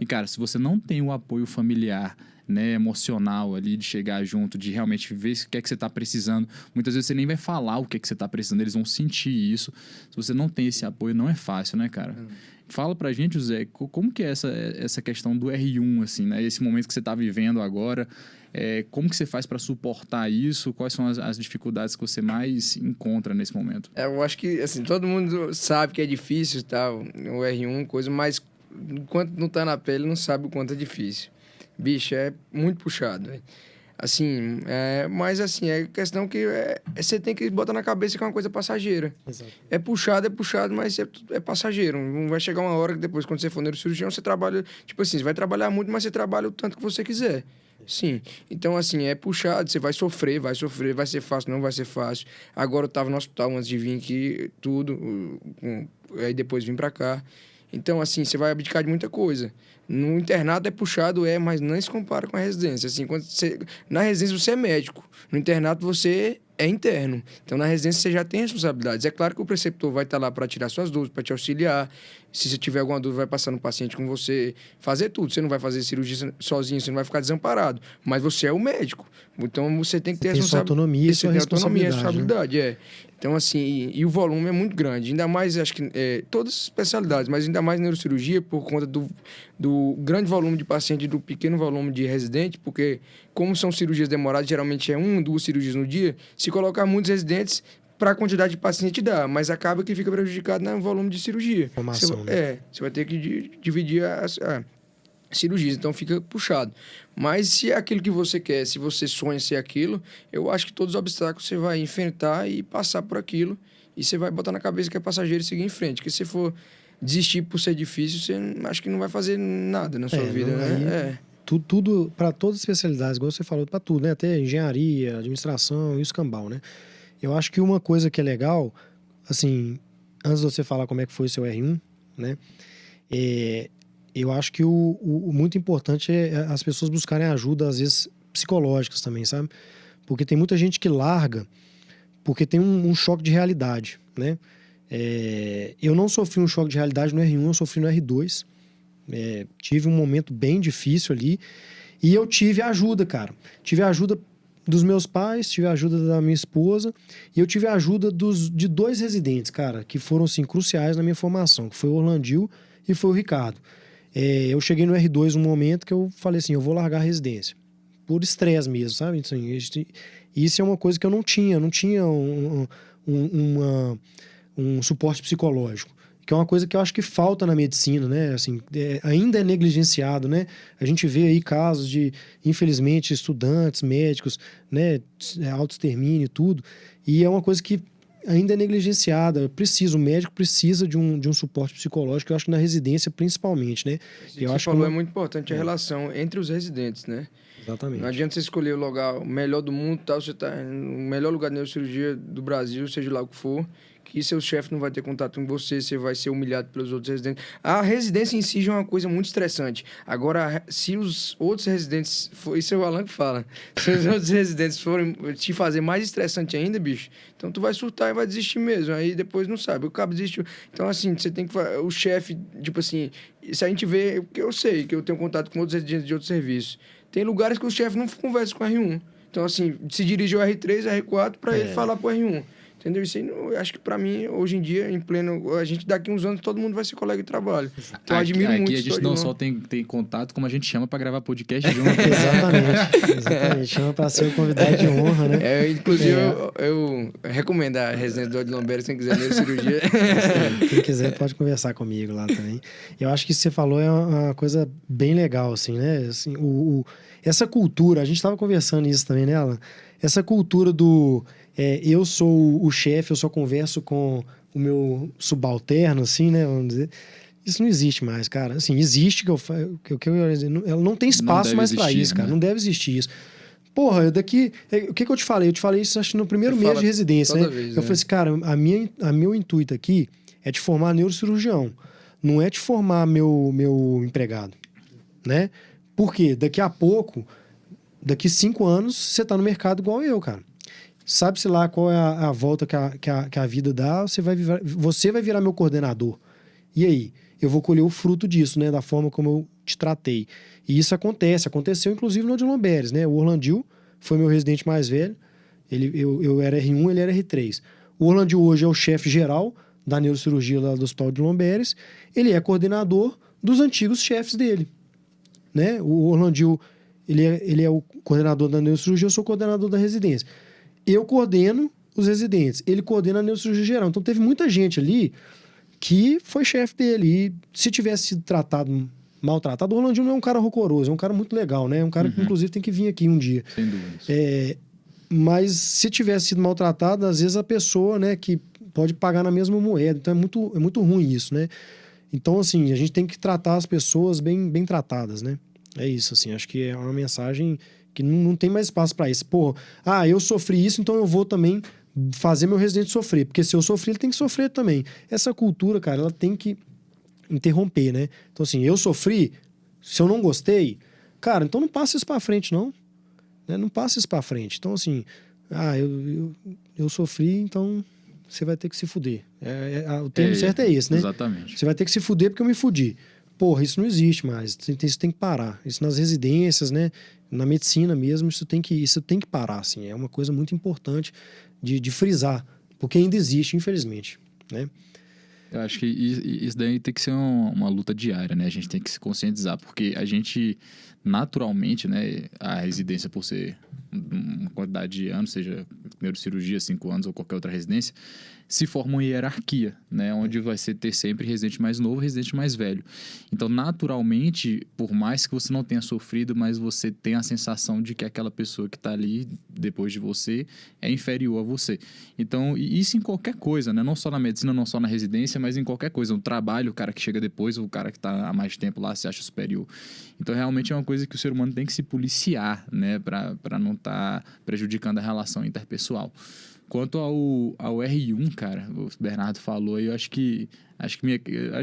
E, cara, se você não tem o apoio familiar, né, emocional ali, de chegar junto, de realmente ver o que é que você está precisando. Muitas vezes você nem vai falar o que é que você está precisando, eles vão sentir isso. Se você não tem esse apoio, não é fácil, né, cara? Fala pra gente, José, como que é essa questão do R1, assim, né? Esse momento que você está vivendo agora, como que você faz para suportar isso? Quais são as dificuldades que você mais encontra nesse momento? Eu acho que, assim, todo mundo sabe que é difícil, tá? O R1, coisa, mas enquanto não tá na pele, não sabe o quanto é difícil. Bicho, é muito puxado, véio. Assim, mas assim, é questão que você tem que botar na cabeça que é uma coisa passageira. Exato. É puxado, mas é passageiro. Não vai chegar uma hora que depois, quando você for neurocirurgião, você trabalha... Tipo assim, você vai trabalhar muito, mas você trabalha o tanto que você quiser. Sim. Então, assim, é puxado, você vai sofrer, vai ser fácil, não vai ser fácil. Agora eu tava no hospital antes de vir aqui, tudo, aí depois vim pra cá. Então, assim, você vai abdicar de muita coisa. No internato é puxado, mas não se compara com a residência. Assim, na residência você é médico, no internato você é interno. Então, na residência você já tem responsabilidades. É claro que o preceptor vai estar lá para tirar suas dúvidas, para te auxiliar. Se você tiver alguma dúvida, vai passar no paciente com você, fazer tudo. Você não vai fazer cirurgia sozinho, você não vai ficar desamparado. Mas você é o médico. Então, você tem que ter sua autonomia e sua responsabilidade. Né? Então, assim, e o volume é muito grande. Ainda mais, acho que, todas as especialidades, mas ainda mais neurocirurgia, por conta do grande volume de paciente e do pequeno volume de residente, porque, como são cirurgias demoradas, geralmente é 1, 2 cirurgias no dia, se colocar muitos residentes, para a quantidade de paciente dá, mas acaba que fica prejudicado no volume de cirurgia. Formação, você vai ter que dividir as cirurgias, então fica puxado. Mas se é aquilo que você quer, se você sonha ser aquilo, eu acho que todos os obstáculos você vai enfrentar e passar por aquilo, e você vai botar na cabeça que é passageiro e seguir em frente, porque se for desistir por ser difícil, você acho que não vai fazer nada na sua vida, né? Tudo para todas as especialidades, igual você falou, para tudo, né? Até engenharia, administração e o escambau, né? Eu acho que uma coisa que é legal, assim, antes de você falar como é que foi o seu R1, né? Eu acho que o muito importante é as pessoas buscarem ajuda, às vezes, psicológicas também, sabe? Porque tem muita gente que larga porque tem um choque de realidade, né? Eu não sofri um choque de realidade no R1, eu sofri no R2. Tive um momento bem difícil ali. E eu tive ajuda, cara. Tive ajuda dos meus pais, tive ajuda da minha esposa. E eu tive ajuda de 2 residentes, cara, que foram, assim, cruciais na minha formação. Que foi o Orlandil e foi o Ricardo. Eu cheguei no R2 um momento que eu falei assim, eu vou largar a residência. Por estresse mesmo, sabe? Assim, isso é uma coisa que eu não tinha. Não tinha um suporte psicológico, que é uma coisa que eu acho que falta na medicina, né? Assim, ainda é negligenciado, né? A gente vê aí casos de, infelizmente, estudantes, médicos, né? Autoextermínio e tudo. E é uma coisa que ainda é negligenciada. O médico precisa de um suporte psicológico, eu acho que na residência principalmente, né? Eu acho que é muito importante a relação entre os residentes, né? Exatamente. Não adianta você escolher o lugar o melhor do mundo, tal, você tá no melhor lugar de neurocirurgia do Brasil, seja lá o que for, que seu chefe não vai ter contato com você, você vai ser humilhado pelos outros residentes. A residência em si já é uma coisa muito estressante. Agora, se os outros residentes... Isso é o Alan que fala. Se os outros residentes forem te fazer mais estressante ainda, bicho, então tu vai surtar e vai desistir mesmo. Aí depois não sabe. O cabo desistiu. Então, assim, você tem que... O chefe, tipo assim... Se a gente vê... Porque eu sei que eu tenho contato com outros residentes de outros serviços. Tem lugares que o chefe não conversa com o R1. Então, assim, se dirige ao R3, R4 para ele falar pro R1. Entendeu? Isso aí, eu acho que para mim, hoje em dia, em pleno... A gente, daqui uns anos, todo mundo vai ser colega de trabalho. Então, eu admiro muito isso. Aqui a gente não só tem contato, como a gente chama para gravar podcast junto. Exatamente. Chama para ser o convidado de honra, né? Inclusive, eu recomendo a residência do Odilon Beres, quem quiser neurocirurgia. Quem quiser pode conversar comigo lá também. Eu acho que isso que você falou é uma coisa bem legal, assim, né? Assim, essa cultura, a gente estava conversando isso também, né, Alan? Essa cultura do... eu sou o chefe, eu só converso com o meu subalterno, assim, né? Vamos dizer. Isso não existe mais, cara. Assim, existe ela não tem espaço mais para isso, cara. Né? Não deve existir isso. Porra, o que eu te falei? Eu te falei isso, acho que no primeiro mês de residência, né? Eu falei assim, cara, meu intuito aqui é te formar neurocirurgião. Não é te formar meu empregado, né? Porque daqui a pouco, daqui 5 anos, você tá no mercado igual eu, cara. Sabe-se lá qual é a volta que a vida dá, você vai virar meu coordenador. E aí? Eu vou colher o fruto disso, né? Da forma como eu te tratei. E isso aconteceu inclusive no Odilon Beres, né? O Orlandil foi meu residente mais velho, eu era R1, ele era R3. O Orlandil hoje é o chefe geral da neurocirurgia lá do Hospital Odilon Beres, ele é coordenador dos antigos chefes dele, né? O Orlandil, ele é o coordenador da neurocirurgia, eu sou o coordenador da residência. Eu coordeno os residentes, ele coordena a neurocirurgia geral. Então, teve muita gente ali que foi chefe dele. E se tivesse sido maltratado, o Orlandinho não é um cara horroroso, é um cara muito legal, né? É um cara que, inclusive, tem que vir aqui um dia. Sem dúvidas. Mas se tivesse sido maltratado, às vezes a pessoa, né, que pode pagar na mesma moeda. Então, é muito ruim isso, né? Então, assim, a gente tem que tratar as pessoas bem tratadas, né? É isso, assim. Acho que é uma mensagem... que não tem mais espaço para isso. Pô, eu sofri isso, então eu vou também fazer meu residente sofrer. Porque se eu sofrer, ele tem que sofrer também. Essa cultura, cara, ela tem que interromper, né? Então, assim, eu sofri, se eu não gostei, cara, então não passa isso para frente, não. Né? Não passa isso para frente. Então, assim, eu sofri, então você vai ter que se fuder. O termo certo é esse, né? Exatamente. Você vai ter que se fuder porque eu me fudi. Porra, isso não existe mais. Isso tem que parar. Isso nas residências, né? Na medicina mesmo, isso tem que parar, assim. É uma coisa muito importante de frisar, porque ainda existe, infelizmente, né? Eu acho que isso daí tem que ser uma luta diária, né? A gente tem que se conscientizar, porque a gente, naturalmente, né? A residência, por ser uma quantidade de anos, seja neurocirurgia, 5 anos ou qualquer outra residência, se forma uma hierarquia, né? Onde vai ter sempre residente mais novo e residente mais velho. Então, naturalmente, por mais que você não tenha sofrido, mas você tem a sensação de que aquela pessoa que está ali depois de você é inferior a você. Então, isso em qualquer coisa, né? Não só na medicina, não só na residência, mas em qualquer coisa. No trabalho, o cara que chega depois, o cara que está há mais tempo lá se acha superior. Então, realmente é uma coisa que o ser humano tem que se policiar, né? Para não estar prejudicando a relação interpessoal. Quanto ao R1, cara, o Bernardo falou, eu acho que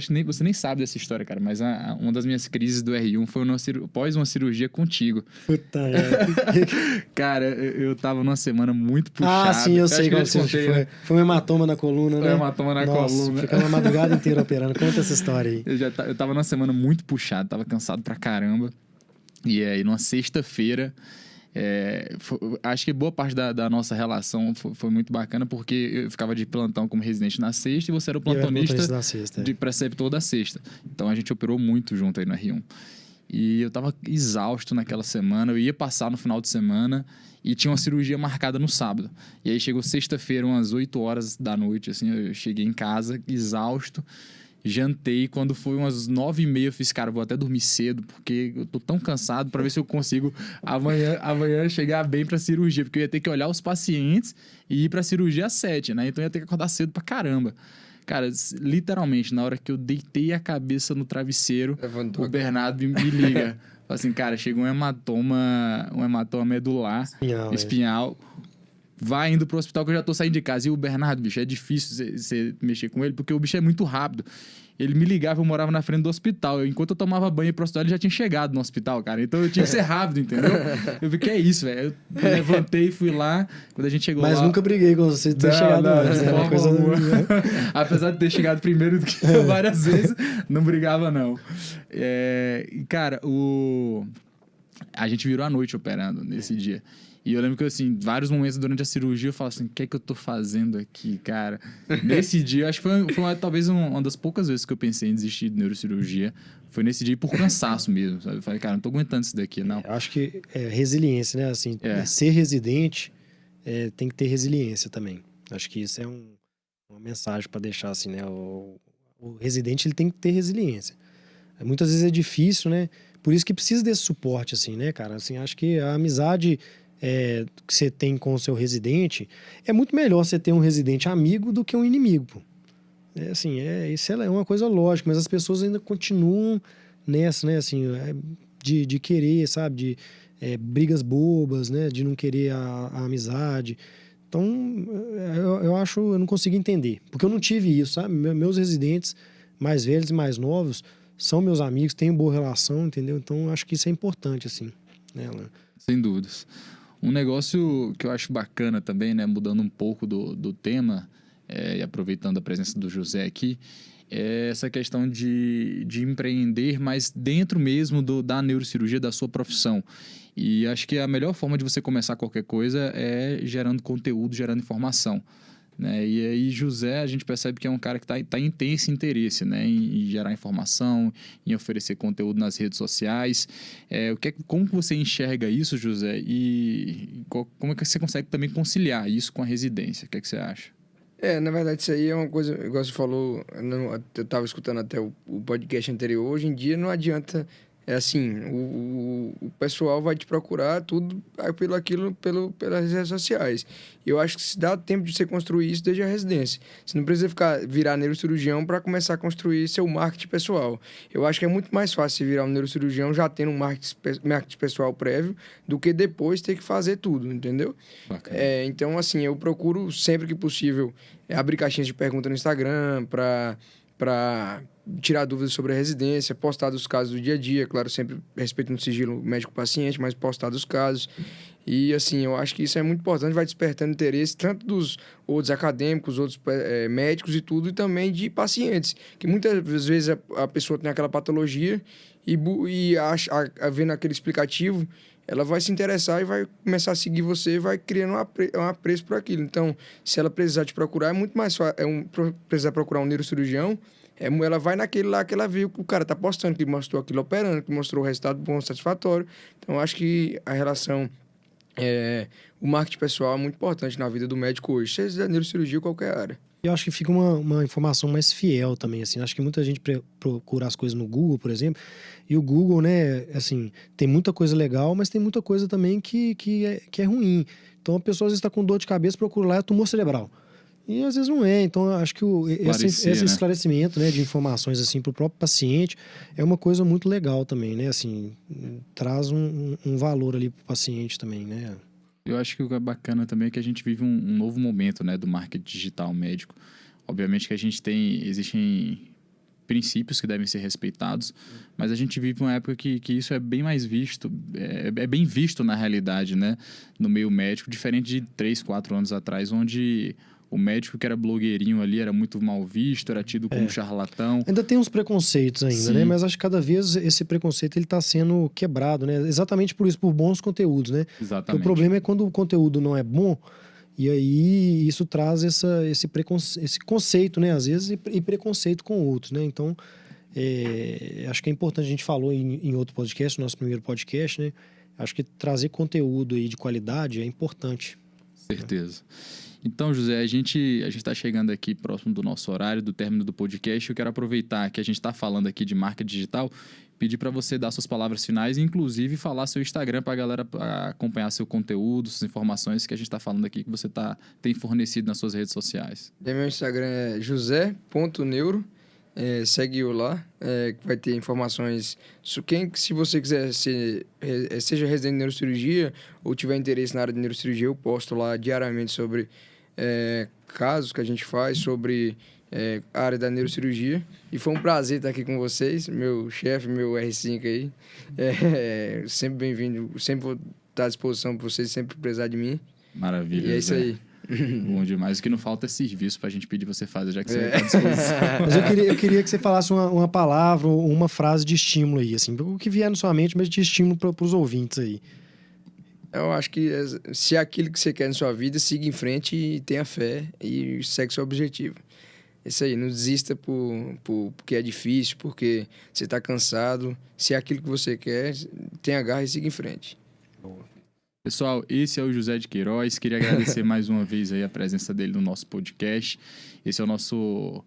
nem, você nem sabe dessa história, cara, mas uma das minhas crises do R1 foi após uma cirurgia contigo. Puta, Cara, eu tava numa semana muito puxada. Ah, sim, eu sei qual você contei, foi. né? Foi um hematoma na coluna, né? Foi um hematoma na coluna. Ficamos a madrugada inteira operando. Conta essa história aí. Eu tava numa semana muito puxada, tava cansado pra caramba. E aí, numa sexta-feira... acho que boa parte da nossa relação foi muito bacana, porque eu ficava de plantão como residente na sexta e você era o plantonista na sexta, de preceptor da sexta. Então a gente operou muito junto aí no R1. E eu tava exausto naquela semana, eu ia passar no final de semana e tinha uma cirurgia marcada no sábado. E aí chegou sexta-feira, umas 8 horas da noite, assim, eu cheguei em casa exausto. Jantei, quando foi umas 9h30, eu fiz, cara, vou até dormir cedo, porque eu tô tão cansado pra ver se eu consigo amanhã chegar bem pra cirurgia, porque eu ia ter que olhar os pacientes e ir pra cirurgia às 7, né? Então eu ia ter que acordar cedo pra caramba. Cara, literalmente, na hora que eu deitei a cabeça no travesseiro, o Bernardo me liga. Fala assim, cara, chegou um hematoma medular, espinhal. Vai indo pro hospital que eu já tô saindo de casa. E o Bernardo, bicho, é difícil você mexer com ele, porque o bicho é muito rápido. Ele me ligava, eu morava na frente do hospital. Enquanto eu tomava banho e ia pro hospital, ele já tinha chegado no hospital, cara. Então eu tinha que ser rápido, entendeu? Eu vi que é isso, velho. Eu levantei e fui lá. Quando a gente chegou lá... Mas nunca briguei com você de ter chegado antes. Não, coisa apesar de ter chegado primeiro do que eu várias vezes, não brigava, não. Cara, a gente virou a noite operando nesse dia. E eu lembro que, assim, vários momentos durante a cirurgia eu falo assim, o que é que eu tô fazendo aqui, cara? Nesse dia, acho que foi talvez uma das poucas vezes que eu pensei em desistir de neurocirurgia. Foi nesse dia por cansaço mesmo, sabe? Eu falei, cara, não tô aguentando isso daqui, não. Eu acho que é resiliência, né? Assim, ser residente tem que ter resiliência também. Acho que isso é uma mensagem para deixar, assim, né? O residente, ele tem que ter resiliência. Muitas vezes é difícil, né? Por isso que precisa desse suporte, assim, né, cara? Assim, acho que a amizade... que você tem com o seu residente, é muito melhor você ter um residente amigo do que um inimigo, pô. Isso é uma coisa lógica, mas as pessoas ainda continuam nessa, né, assim, de querer, sabe, de brigas bobas, né, de não querer a amizade. Então, eu não consigo entender, porque eu não tive isso, sabe? Meus residentes mais velhos e mais novos são meus amigos, tenho boa relação, entendeu? Então, acho que isso é importante, assim, né, Alan? Sem dúvidas. Um negócio que eu acho bacana também, né, mudando um pouco do tema, e aproveitando a presença do José aqui, é essa questão de empreender, mas dentro mesmo da neurocirurgia, da sua profissão. E acho que a melhor forma de você começar qualquer coisa é gerando conteúdo, gerando informação. Né? E aí, José, a gente percebe que é um cara que tem esse interesse, né? Em gerar informação, em oferecer conteúdo nas redes sociais. Como que você enxerga isso, José? E como é que você consegue também conciliar isso com a residência? O que é que você acha? Na verdade, isso aí é uma coisa, igual você falou, eu estava escutando até o podcast anterior, hoje em dia não adianta... o pessoal vai te procurar tudo pelas redes sociais. E eu acho que se dá tempo de você construir isso desde a residência. Você não precisa virar neurocirurgião para começar a construir seu marketing pessoal. Eu acho que é muito mais fácil você virar um neurocirurgião já tendo um marketing pessoal prévio do que depois ter que fazer tudo, entendeu? Então, assim, eu procuro sempre que possível abrir caixinhas de pergunta no Instagram para tirar dúvidas sobre a residência, postar dos casos do dia a dia, claro, sempre respeitando o sigilo médico-paciente, mas postar dos casos. E, assim, eu acho que isso é muito importante, vai despertando interesse tanto dos outros acadêmicos, outros médicos e tudo, e também de pacientes, que muitas vezes a pessoa tem aquela patologia e vendo aquele explicativo, ela vai se interessar e vai começar a seguir você e vai criando um apreço por aquilo. Então, se ela precisar te procurar, é muito mais fácil. Precisar procurar um neurocirurgião, ela vai naquele lá que ela viu que o cara tá postando, que mostrou aquilo operando, que mostrou o resultado bom, satisfatório. Então, acho que a relação... o marketing pessoal é muito importante na vida do médico hoje, seja neurocirurgia ou qualquer área. Eu acho que fica uma informação mais fiel também, assim. Acho que muita gente procura as coisas no Google, por exemplo, e o Google, né, assim, tem muita coisa legal, mas tem muita coisa também que é ruim. Então, a pessoa às vezes está com dor de cabeça, procura lá, é tumor cerebral. E às vezes não é. Então, acho que esse esclarecimento, né, de informações, assim, para o próprio paciente é uma coisa muito legal também, né, assim, traz um valor ali para o paciente também, né. Eu acho que o que é bacana também é que a gente vive um novo momento, né, do marketing digital médico. Obviamente que existem princípios que devem ser respeitados, mas a gente vive uma época que isso é bem mais visto, é bem visto na realidade, né, no meio médico, diferente de 3, 4 anos atrás, onde o médico que era blogueirinho ali era muito mal visto, era tido como charlatão. Ainda tem uns preconceitos ainda, Sim. né? Mas acho que cada vez esse preconceito ele está sendo quebrado, né? Exatamente por isso, por bons conteúdos, né? Exatamente. Porque o problema é quando o conteúdo não é bom, e aí isso traz esse conceito, né? Às vezes, e preconceito com outros, né? Então, acho que é importante, a gente falou em outro podcast, nosso primeiro podcast, né? Acho que trazer conteúdo aí de qualidade é importante. Certeza. Então, José, a gente está chegando aqui próximo do nosso horário, do término do podcast. Eu quero aproveitar que a gente está falando aqui de marca digital, pedir para você dar suas palavras finais e, inclusive, falar seu Instagram para a galera acompanhar seu conteúdo, suas informações que a gente está falando aqui, que você tem fornecido nas suas redes sociais. Meu Instagram é josé.neuro. Segue eu lá, que vai ter informações. Se você quiser seja residente de neurocirurgia ou tiver interesse na área de neurocirurgia, eu posto lá diariamente sobre casos que a gente faz, sobre a área da neurocirurgia. E foi um prazer estar aqui com vocês, meu chefe, meu R5 aí. Sempre bem-vindo, sempre vou estar à disposição para vocês, sempre precisar de mim. Maravilha. E é isso aí. Bom demais. O que não falta é serviço pra gente pedir você fazer, já que você está à disposição. Mas eu queria que você falasse uma palavra ou uma frase de estímulo aí, assim, o que vier na sua mente, mas de estímulo para os ouvintes aí. Eu acho que se é aquilo que você quer na sua vida, siga em frente e tenha fé e segue seu objetivo. Isso aí, não desista porque é difícil, porque você está cansado. Se é aquilo que você quer, tenha garra e siga em frente. Pessoal, esse é o José de Queiroz. Queria agradecer mais uma vez aí a presença dele no nosso podcast. Esse é o nosso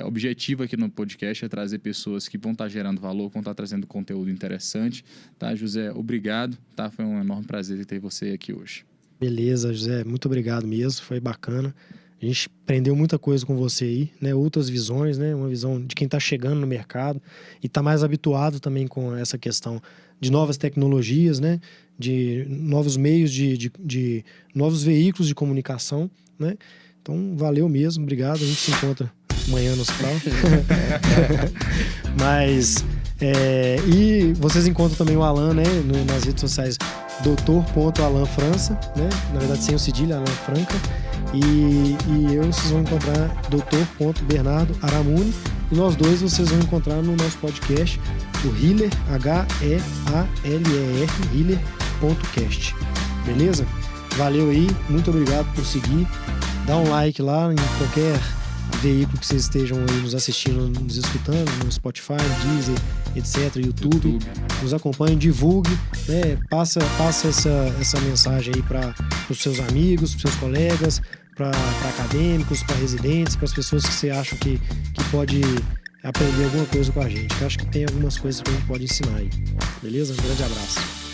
objetivo aqui no podcast, é trazer pessoas que vão estar gerando valor, vão estar trazendo conteúdo interessante. Tá, José? Obrigado. Tá? Foi um enorme prazer ter você aqui hoje. Beleza, José. Muito obrigado mesmo. Foi bacana. A gente aprendeu muita coisa com você aí, né? Outras visões, né? Uma visão de quem está chegando no mercado e está mais habituado também com essa questão de novas tecnologias, né? De novos meios, de novos veículos de comunicação, né? Então, valeu mesmo, obrigado. A gente se encontra amanhã no hospital. Mas, e vocês encontram também o Alan, né? Nas redes sociais, doutor.alanfrança, né? Na verdade, sem o cedilha, Alan Franca. E vocês vão encontrar doutor.bernardo Aramuni. E nós dois vocês vão encontrar no nosso podcast, o Healer, Healer, Healer.cast. Beleza? Valeu aí, muito obrigado por seguir. Dá um like lá em qualquer veículo que vocês estejam aí nos assistindo, nos escutando, no Spotify, Deezer, etc., YouTube. Nos acompanhe, divulgue, né? Passa essa mensagem aí para os seus amigos, para os seus colegas, para acadêmicos, para residentes, para as pessoas que você acha que pode aprender alguma coisa com a gente. Eu acho que tem algumas coisas que a gente pode ensinar aí. Beleza? Um grande abraço.